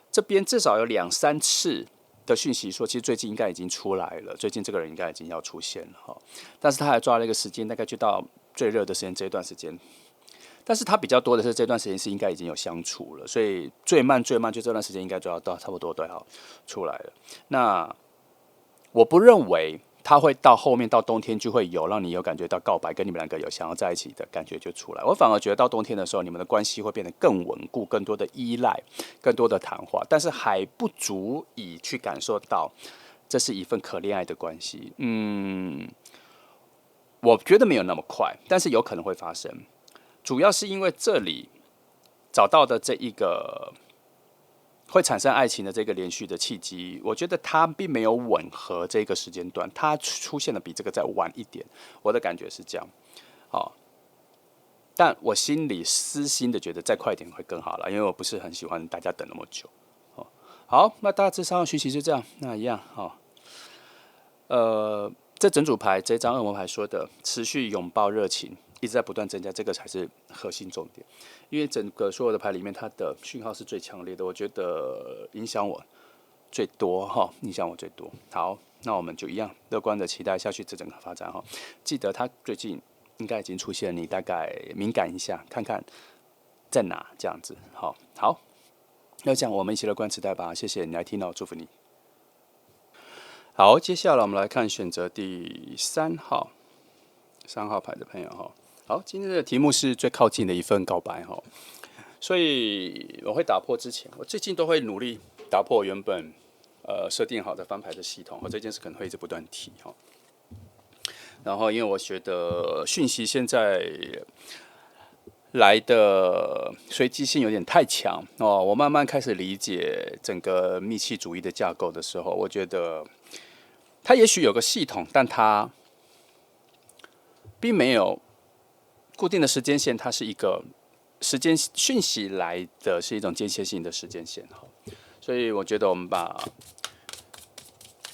这边至少有2-3次的讯息说，其实最近应该已经出来了，最近这个人应该已经要出现了哈。但是他还抓了一个时间，大概就到最热的时间这一段时间。但是他比较多的是这段时间是应该已经有相处了，所以最慢就这段时间应该就要到差不多对好出来了。那我不认为他会到后面到冬天就会有让你有感觉到告白，跟你们两个有想要在一起的感觉就出来。我反而觉得到冬天的时候，你们的关系会变得更稳固，更多的依赖，更多的谈话，但是还不足以去感受到这是一份可恋爱的关系。我觉得没有那么快，但是有可能会发生。主要是因为这里找到的这一个会产生爱情的这个连续的契机，我觉得它并没有吻合这个时间段，它出现的比这个再晚一点，我的感觉是这样。但我心里私心的觉得再快一点会更好了，因为我不是很喜欢大家等那么久。好，那大致上的讯息就这样，那一样这整组牌这张恶魔牌说的持续拥抱热情一直在不断增加，这个才是核心重点。因为整个所有的牌里面，它的讯号是最强烈的，我觉得影响我最多影响我最多。好，那我们就一样乐观的期待下去这整个发展记得它最近应该已经出现，你大概敏感一下，看看在哪这样子。好，要这样，我们一起乐观期待吧。谢谢你来听到，祝福你。好，接下来我们来看选择第3号牌的朋友好，今天的题目是最靠近的一份告白所以我会打破之前，我最近都会努力打破原本设定好的翻牌的系统这件事可能会一直不断提然后因为我觉得讯息现在来的随机性有点太强我慢慢开始理解整个密契主义的架构的时候，我觉得它也许有个系统，但它并没有固定的时间线，它是一个时间讯息来的是一种间歇性的时间线所以我觉得我们把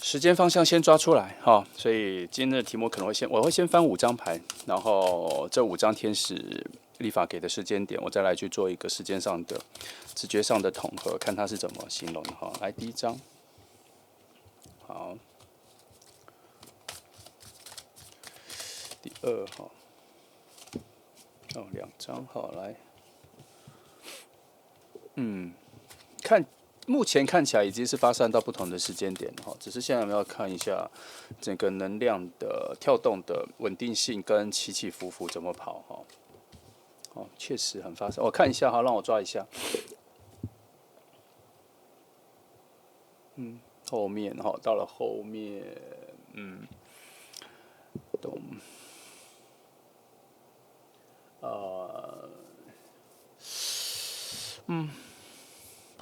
时间方向先抓出来所以今天的题目可能我会先翻5张牌，然后这5张天使历法给的时间点，我再来去做一个时间上的直觉上的统合，看它是怎么形容的来，第1张，好，第2号，2张来，目前看起来已经是发散到不同的时间点只是现在我们要看一下整个能量的跳动的稳定性跟起起伏伏怎么跑确实很发散。我看一下让我抓一下，后面到了后面，懂。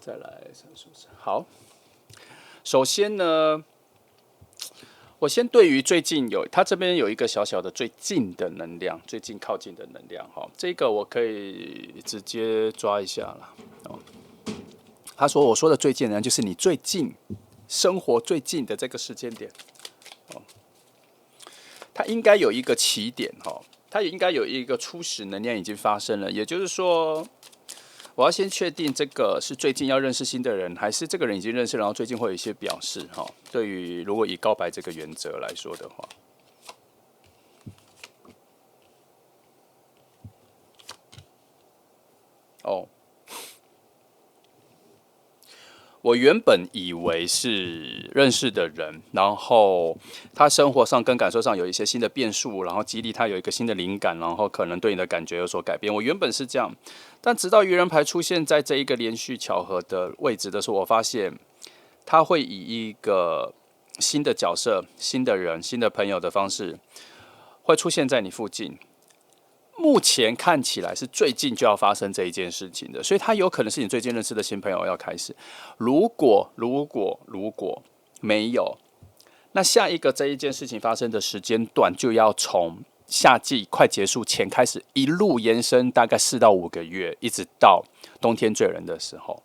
再来好。首先呢，我先对于最近它这边有一个小小的最近的能量，最近靠近的能量哈，这个我可以直接抓一下了。他说我说的最近呢，就是你最近生活最近的这个时间点，它应该有一个起点哈，它也应该有一个初始能量已经发生了，也就是说。我要先确定这个是最近要认识新的人，还是这个人已经认识，然后最近会有一些表示哈。对于如果以告白这个原则来说的话，哦，我原本以为是认识的人，然后他生活上跟感受上有一些新的变数，然后激励他有一个新的灵感，然后可能对你的感觉有所改变。我原本是这样，但直到愚人牌出现在这一个连续巧合的位置的时候，我发现他会以一个新的角色、新的人、新的朋友的方式，会出现在你附近。目前看起来是最近就要发生这一件事情的，所以它有可能是你最近认识的新朋友要开始。如果没有，那下一个这一件事情发生的时间段就要从夏季快结束前开始，一路延伸大概4到5个月，一直到冬天最冷的时候。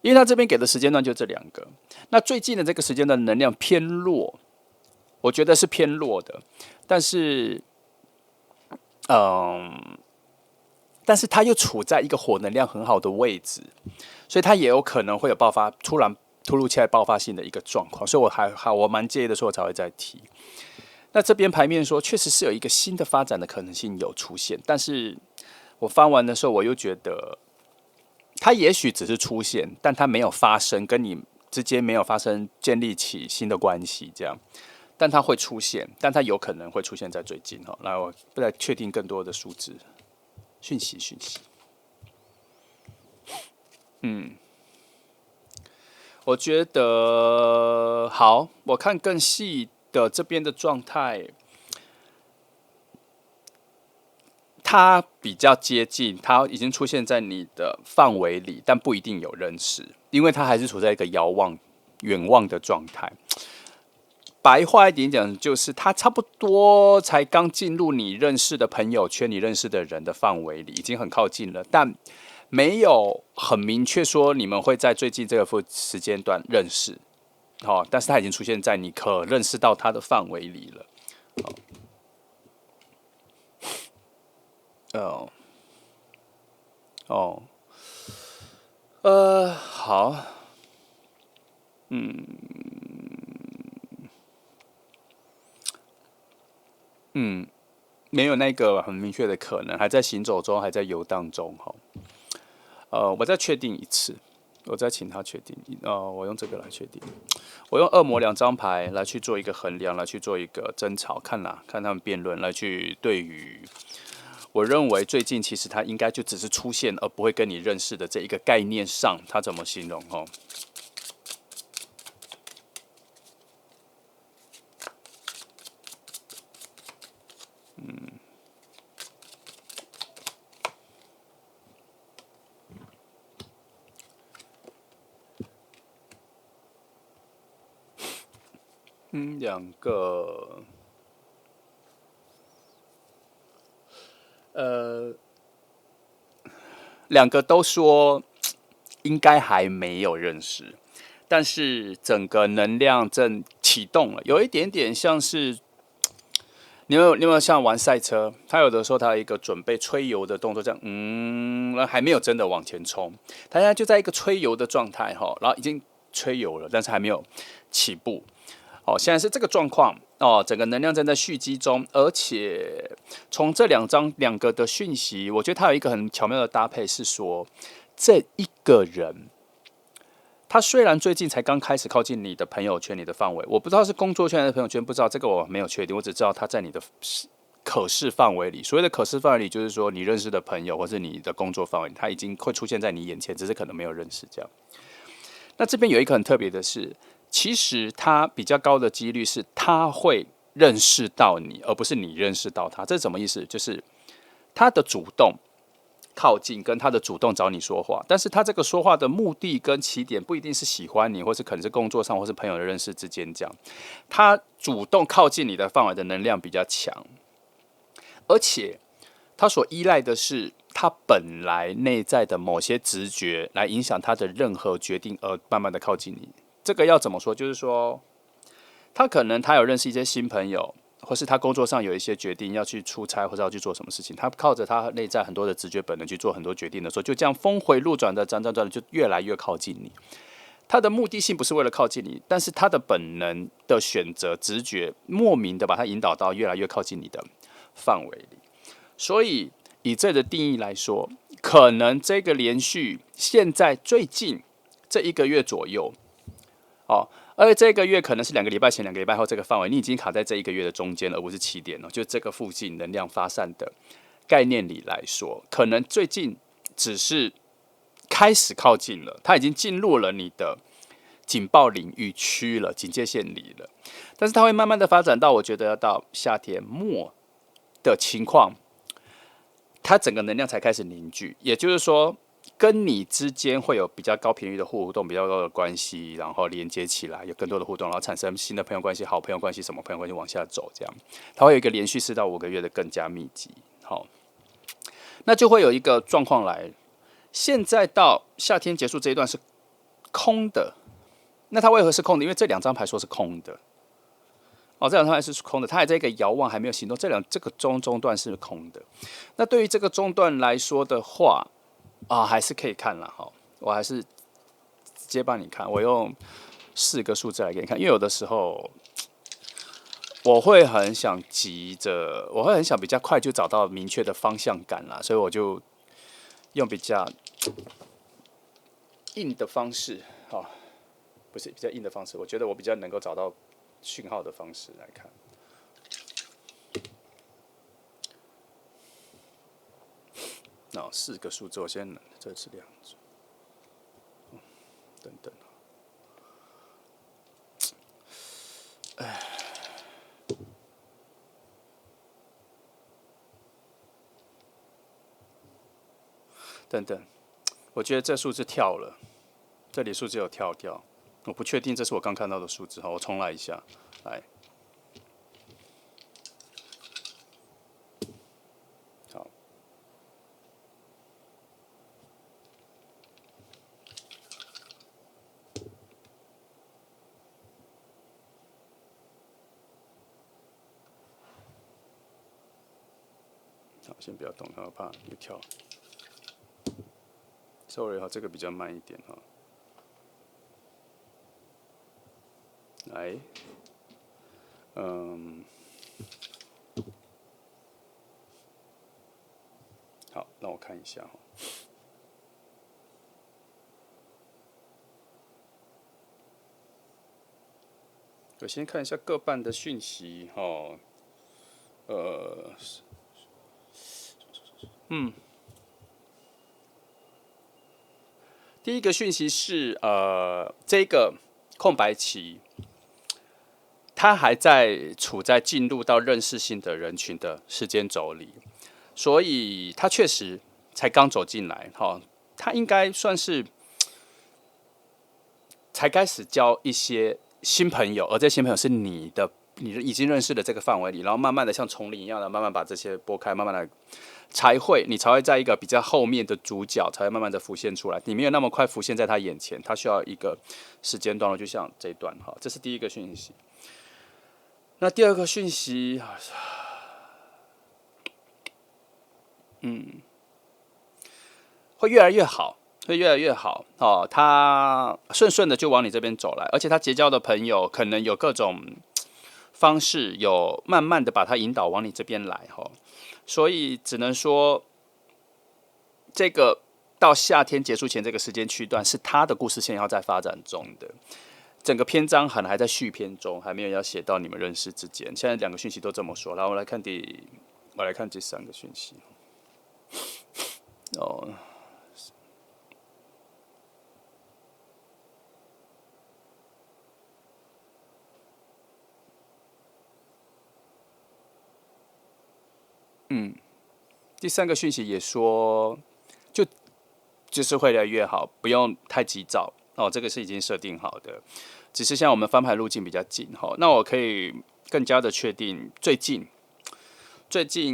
因为他这边给的时间段就这2个，那最近的这个时间段能量偏弱，我觉得是偏弱的，但是。但是它又处在一个火能量很好的位置，所以它也有可能会有爆发，突如其来爆发性的一个状况，所以我蛮介意的，所以我才会再提。那这边牌面说，确实是有一个新的发展的可能性有出现，但是我翻完的时候，我又觉得它也许只是出现，但它没有发生，跟你之间没有发生建立起新的关系，这样。但它会出现，但它有可能会出现在最近哈。来，我再确定更多的数字讯息。我觉得好，我看更细的这边的状态，它比较接近，它已经出现在你的范围里，但不一定有认识，因为它还是处在一个远望的状态。白话一点讲，就是他差不多才刚进入你认识的朋友圈、你认识的人的范围里，已经很靠近了，但没有很明确说你们会在最近这个时间段认识。好，但是他已经出现在你可认识到他的范围里了。哦，好，没有那个很明确的可能，还在行走中，还在游荡中哈。我再确定一次，我再请他确定。我用这个来确定，我用恶魔2张牌来去做一个衡量，来去做一个争吵，看他们辩论，来去对于我认为最近其实他应该就只是出现，而不会跟你认识的这一个概念上，他怎么形容哦？2个，2个都说应该还没有认识，但是整个能量正启动了，有一点点像是你有没有像玩赛车？他有的时候他有一个准备吹油的动作，这样，还没有真的往前冲，他现在就在一个吹油的状态哈，然后已经吹油了，但是还没有起步。哦，现在是这个状况哦，整个能量正在蓄积中，而且从这两个的讯息，我觉得它有一个很巧妙的搭配，是说这一个人，他虽然最近才刚开始靠近你的朋友圈、你的范围，我不知道是工作圈还是朋友圈，不知道这个我没有确定，我只知道他在你的可视范围里。所谓的可视范围里，就是说你认识的朋友或是你的工作范围，他已经会出现在你眼前，只是可能没有认识这样。那这边有一个很特别的是，其实他比较高的几率是他会认识到你，而不是你认识到他。这是什么意思？就是他的主动靠近跟他的主动找你说话，但是他这个说话的目的跟起点不一定是喜欢你，或是可能是工作上或是朋友的认识之间这样。他主动靠近你的范围的能量比较强，而且他所依赖的是他本来内在的某些直觉来影响他的任何决定，而慢慢的靠近你。这个要怎么说？就是说，他有认识一些新朋友，或是他工作上有一些决定要去出差或者要去做什么事情，他靠着他内在很多的直觉本能去做很多决定的时候，就这样峰回路转的转的，就越来越靠近你。他的目的性不是为了靠近你，但是他的本能的选择、直觉，莫名的把他引导到越来越靠近你的范围里。所以以这的定义来说，可能这个连续现在最近这一个月左右，哦，而且这个月可能是2个礼拜前、2个礼拜后这个范围，你已经卡在这一个月的中间，而不是起点了。就这个附近能量发散的概念里来说，可能最近只是开始靠近了，它已经进入了你的警报领域区了，警戒线里了。但是它会慢慢的发展到，我觉得要到夏天末的情况，它整个能量才开始凝聚。也就是说，跟你之间会有比较高频率的互动，比较高的关系，然后连接起来，有更多的互动，然后产生新的朋友关系、好朋友关系、什么朋友关系往下走，这样它会有一个连续4到5个月的更加密集。好，那就会有一个状况来，现在到夏天结束这一段是空的，那它为何是空的？因为这2张牌说是空的。哦，这2张牌是空的，它还在一个遥望，还没有行动。这个中段是空的。那对于这个中段来说的话，还是可以看了哈。我还是直接帮你看，我用4个数字来给你看，因为有的时候我会很想急着，我会很想比较快就找到明确的方向感啦，所以我就用比较硬的方式，不是比较硬的方式，我觉得我比较能够找到讯号的方式来看。那4个数字，我先这是2组，等等，等等，我觉得这数字跳了，这里数字有跳掉，我不确定这是我刚看到的数字，我重来一下，来。好，先不要动，我怕又跳。Sorry 哈，这个比较慢一点哈。来，好，让我看一下哈。我先看一下各半的讯息哈。第一个讯息是这个空白期，他还处在进入到认识新的人群的时间轴里，所以他确实才刚走进来哈，他应该算是才开始交一些新朋友，而这些新朋友是你已经认识的这个范围里，然后慢慢的像丛林一样的慢慢把这些拨开，慢慢的你才会在一个比较后面的主角才会慢慢的浮现出来，你没有那么快浮现在他眼前，他需要一个时间段落，就像这一段哈，这是第一个讯息。那第二个讯息，会越来越好，会越来越好哦。他顺的就往你这边走来，而且他结交的朋友可能有各种方式，有慢慢的把他引导往你这边来哈。所以只能说，这个到夏天结束前这个时间区段是他的故事线要在发展中的。整个篇章可能还在续篇中，还没有要写到你们认识之间。现在2个讯息都这么说，然后我来看第3个讯息。哦，第三个讯息也说，就是会越来越好，不用太急躁哦，这个是已经设定好的。只是现在我们翻牌路径比较近哈，那我可以更加的确定，最近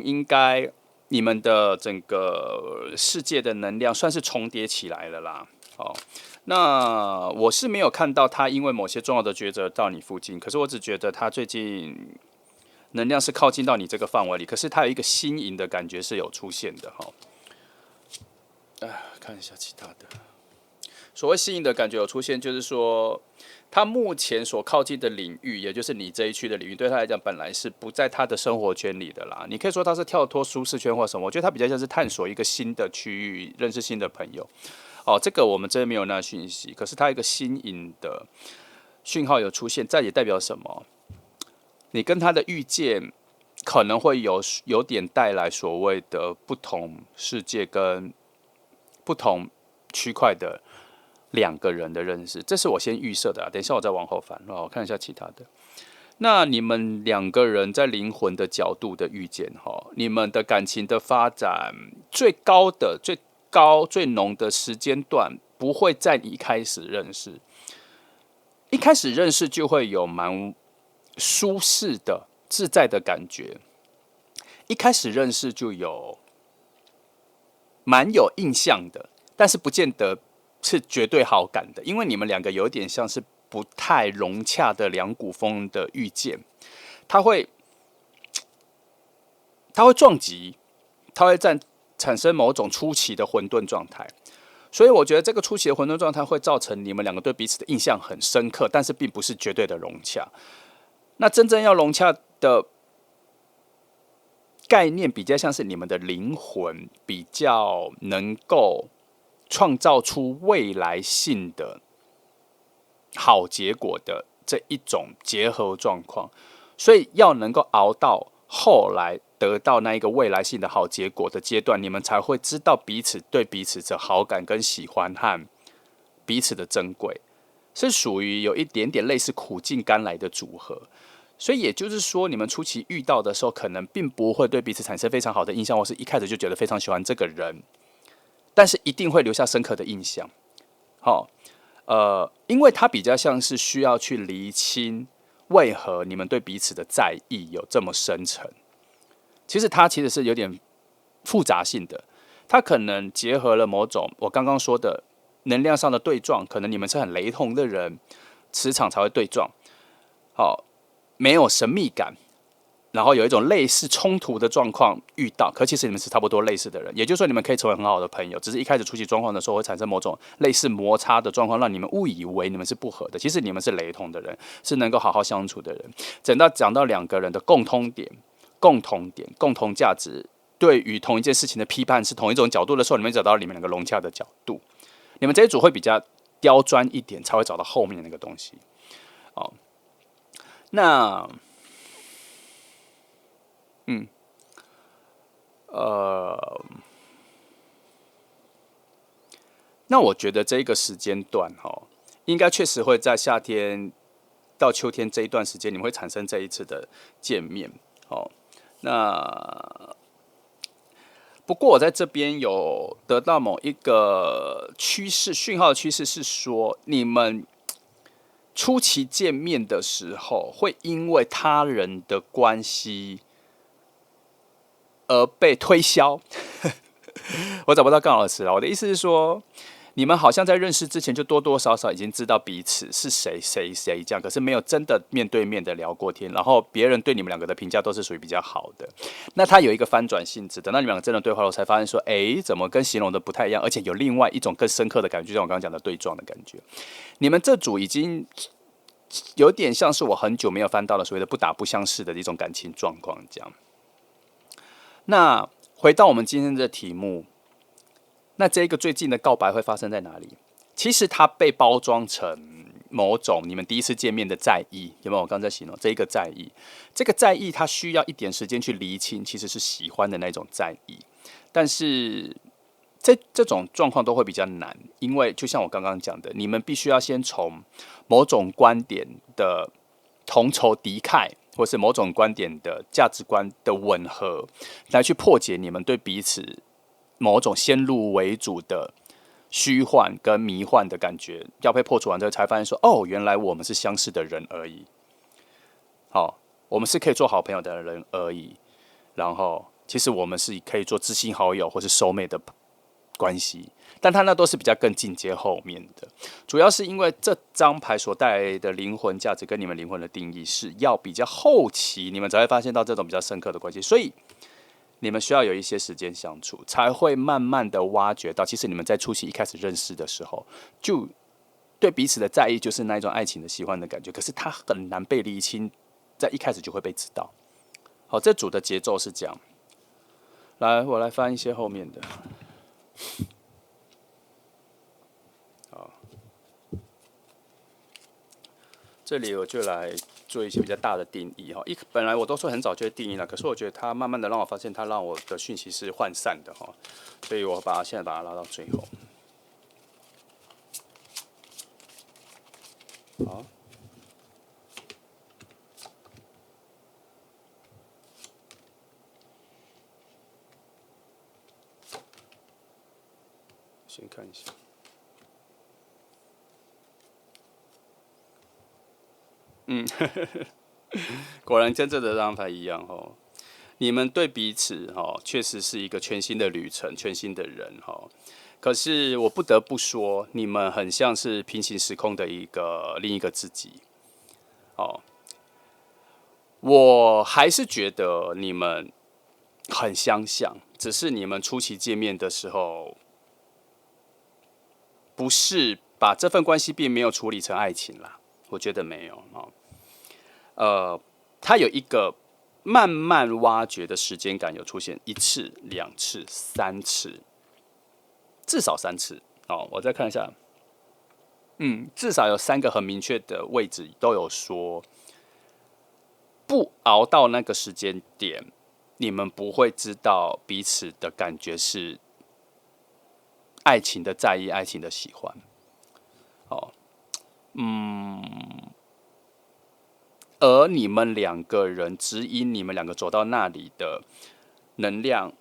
应该你们的整个世界的能量算是重叠起来了啦。哦，那我是没有看到他因为某些重要的抉择到你附近，可是我只觉得他最近能量是靠近到你这个范围里，可是他有一个新颖的感觉是有出现的哈。看一下其他的。所谓新颖的感觉有出现，就是说，他目前所靠近的领域，也就是你这一区的领域，对他来讲本来是不在他的生活圈里的啦。你可以说他是跳脱舒适圈或什么，我觉得他比较像是探索一个新的区域，认识新的朋友。哦，这个我们这边没有那讯息，可是他一个新颖的讯号有出现，这也代表什么？你跟他的遇见可能会有点带来所谓的不同世界跟不同区块的两个人的认识，这是我先预设的啊。等一下我再往后翻，我看一下其他的。那你们两个人在灵魂的角度的遇见，你们的感情的发展最高的、最浓的时间段，不会在你一开始认识，一开始认识就会有蛮舒适的、自在的感觉，一开始认识就有蛮有印象的，但是不见得是绝对好感的，因为你们两个有点像是不太融洽的两股风的遇见，它会撞击，它会产生某种初期的混沌状态。所以我觉得这个初期的混沌状态会造成你们两个对彼此的印象很深刻，但是并不是绝对的融洽。那真正要融洽的概念，比较像是你们的灵魂比较能够创造出未来性的好结果的这一种结合状况，所以要能够熬到后来得到那一个未来性的好结果的阶段，你们才会知道彼此对彼此的好感跟喜欢和彼此的珍贵，是属于有一点点类似苦尽甘来的组合。所以也就是说，你们初期遇到的时候，可能并不会对彼此产生非常好的印象，或是一开始就觉得非常喜欢这个人，但是一定会留下深刻的印象。好，因为它比较像是需要去厘清为何你们对彼此的在意有这么深沉。其实它其实是有点复杂性的，它可能结合了某种我刚刚说的能量上的对撞，可能你们是很雷同的人，磁场才会对撞。好，没有神秘感，然后有一种类似冲突的状况遇到，可其实你们是差不多类似的人，也就是说你们可以成为很好的朋友，只是一开始初期状况的时候会产生某种类似摩擦的状况，让你们误以为你们是不合的，其实你们是雷同的人，是能够好好相处的人。等到讲到两个人的共通点、共同价值，对于同一件事情的批判是同一种角度的时候，你们找到你们两个融洽的角度，你们这一组会比较刁钻一点，才会找到后面的那个东西。哦，那那我觉得这一个时间段应该确实会在夏天到秋天这一段时间，你们会产生这一次的见面。那不过我在这边有得到某一个趋势讯号的趋势是说，你们初期见面的时候，会因为他人的关系而被推销。我找不到更好的词了。我的意思是说，你们好像在认识之前就多多少少已经知道彼此是谁这样，可是没有真的面对面的聊过天，然后别人对你们两个的评价都是属于比较好的。那它有一个翻转性质，等到你们两个真的对话后，才发现说，怎么跟形容的不太一样，而且有另外一种更深刻的感觉，就像我刚刚讲的对撞的感觉。你们这组已经有点像是我很久没有翻到的所谓的不打不相识的一种感情状况这样。那回到我们今天的题目，那这个最近的告白会发生在哪里？其实它被包装成某种你们第一次见面的在意，有没有？我刚才形容这一个在意，这个在意它需要一点时间去厘清，其实是喜欢的那种在意，但是这种状况都会比较难，因为就像我刚刚讲的，你们必须要先从某种观点的同仇敌忾，或是某种观点的价值观的吻合，来去破解你们对彼此某种先入为主的虚幻跟迷幻的感觉，要被破除完之后，才发现说，哦，原来我们是相似的人而已。好，我们是可以做好朋友的人而已。然后，其实我们是可以做知心好友或是收妹的关系，但它那都是比较更进阶后面的。主要是因为这张牌所带来的灵魂价值跟你们灵魂的定义是要比较后期，你们才会发现到这种比较深刻的关系，所以你们需要有一些时间相处，才会慢慢的挖掘到，其实你们在初期一开始认识的时候，就对彼此的在意就是那一种爱情的喜欢的感觉，可是它很难被厘清，在一开始就会被知道。好，这组的节奏是这样。来，我来翻一些后面的。好，这里我就来做一些比较大的定义哈。本来我都说很早就会定义了，可是我觉得它慢慢的让我发现，它让我的讯息是涣散的哈，所以我现在把它拉到最后。好。先看一下，果然跟这的让牌一样哦。你们对彼此确实是一个全新的旅程，全新的人可是我不得不说，你们很像是平行时空的另一个自己我还是觉得你们很相像，只是你们初期见面的时候，不是把这份关系并没有处理成爱情啦，我觉得没有它有一个慢慢挖掘的时间感有出现1次、2次、3次，至少3次我再看一下，至少有3个很明确的位置都有说，不熬到那个时间点，你们不会知道彼此的感觉是爱情的在意、爱情的喜欢。而你们2个人指引你们2个走到那里的能量，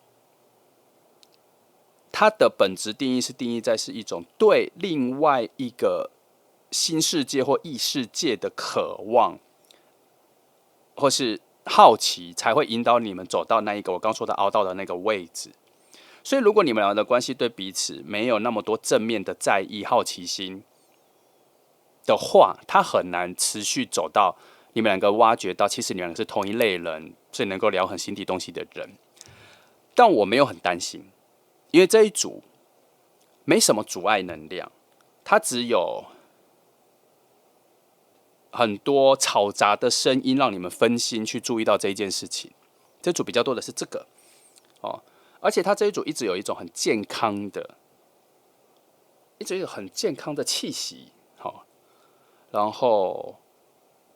它的本质定义是定义在是一种对另外一个新世界或异世界的渴望，或是好奇，才会引导你们走到那一个我刚说的凹到的那个位置。所以，如果你们2个的关系对彼此没有那么多正面的在意、好奇心的话，它很难持续走到你们2个挖掘到，其实你们2个是同一类人，所以能够聊很心底东西的人。但我没有很担心，因为这一组没什么阻碍能量，它只有很多嘈杂的声音让你们分心去注意到这一件事情。这组比较多的是这个而且它这一组一直有一种很健康的，一直有很健康的气息然后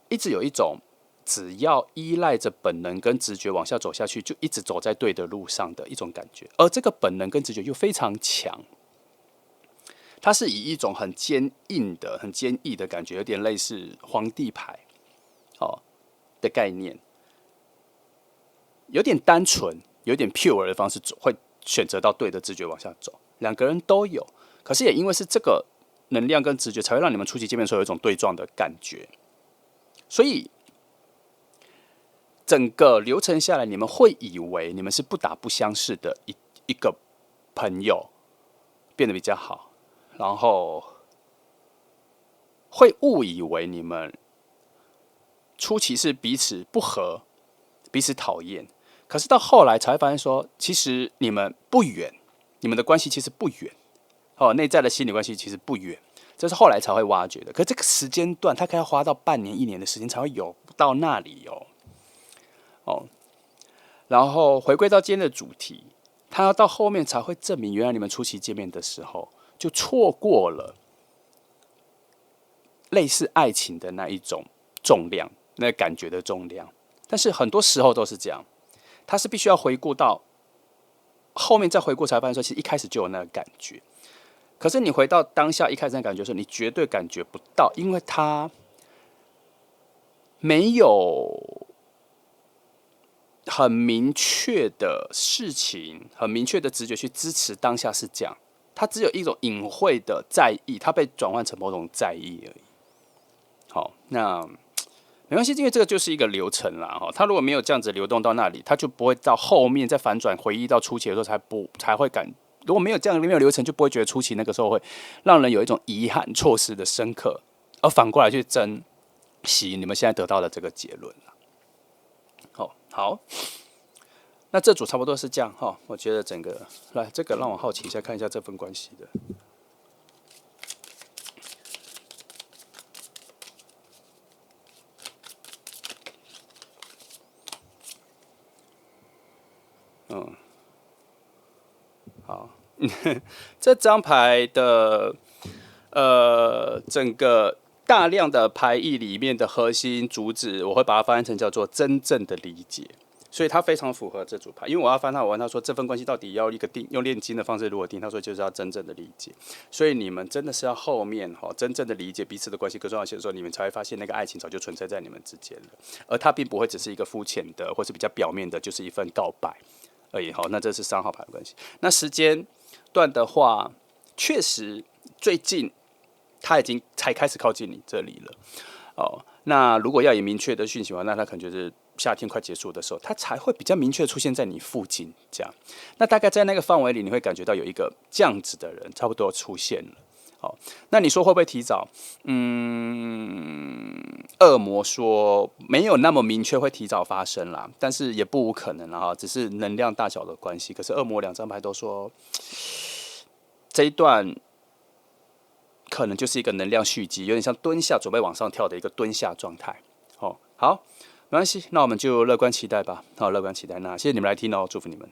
一直有一种只要依赖着本能跟直觉往下走下去，就一直走在对的路上的一种感觉。而这个本能跟直觉又非常强，它是以一种很坚硬的、很坚毅的感觉，有点类似皇帝牌的概念，有点单纯、有点 pure 的方式走，会选择到对的直觉往下走。2个人都有，可是也因为是这个能量跟直觉，才会让你们初期见面的时候有一种对撞的感觉。所以整个流程下来，你们会以为你们是不打不相识的一个朋友，变得比较好，然后会误以为你们初期是彼此不合、彼此讨厌，可是到后来才会发现说，其实你们不远，你们的关系其实不远，内在的心理关系其实不远，这是后来才会挖掘的。可是这个时间段，它可以要花到半年、1年的时间才会有到那里然后回归到今天的主题，它要到后面才会证明，原来你们初期见面的时候就错过了类似爱情的那一种重量，那个感觉的重量。但是很多时候都是这样，它是必须要回顾到后面再回顾才发现说，其实一开始就有那个感觉。可是你回到当下一开始的感觉的时候，你绝对感觉不到，因为它没有很明确的事情，很明确的直觉去支持当下是这样，它只有一种隐晦的在意，它被转换成某种在意而已。好，那没关系，因为这个就是一个流程啦。哈，它如果没有这样子流动到那里，它就不会到后面再反转回忆到初期的时候才会感。如果没有这样没有流程，就不会觉得初期那个时候会让人有一种遗憾、错失的深刻，而反过来去珍惜你们现在得到的这个结论。好，那这组差不多是这样哈。我觉得整个来这个让我好奇一下，看一下这份关系的。好，这张牌的整个大量的牌意里面的核心主旨，我会把它翻译成叫做真正的理解，所以它非常符合这组牌。因为我要翻它，我问他说这份关系到底要一个用炼金的方式如何定？他说就是要真正的理解。所以你们真的是要后面真正的理解彼此的关系更重要性的时候，你们才会发现那个爱情早就存在在你们之间了，而它并不会只是一个肤浅的或是比较表面的，就是一份告白而已。好，那这是3号牌的关系。那时间段的话，确实最近他已经才开始靠近你这里了。哦，那如果要以明确的讯息的话，那他可能就是夏天快结束的时候，他才会比较明确出现在你附近。这样，那大概在那个范围里，你会感觉到有一个这样子的人差不多出现了。好，那你说会不会提早？恶魔说没有那么明确会提早发生啦，但是也不无可能啦哈，只是能量大小的关系。可是恶魔2张牌都说这一段可能就是一个能量蓄积，有点像蹲下准备往上跳的一个蹲下状态。好，没关系，那我们就乐观期待吧。好，乐观期待。那谢谢你们来听哦，祝福你们。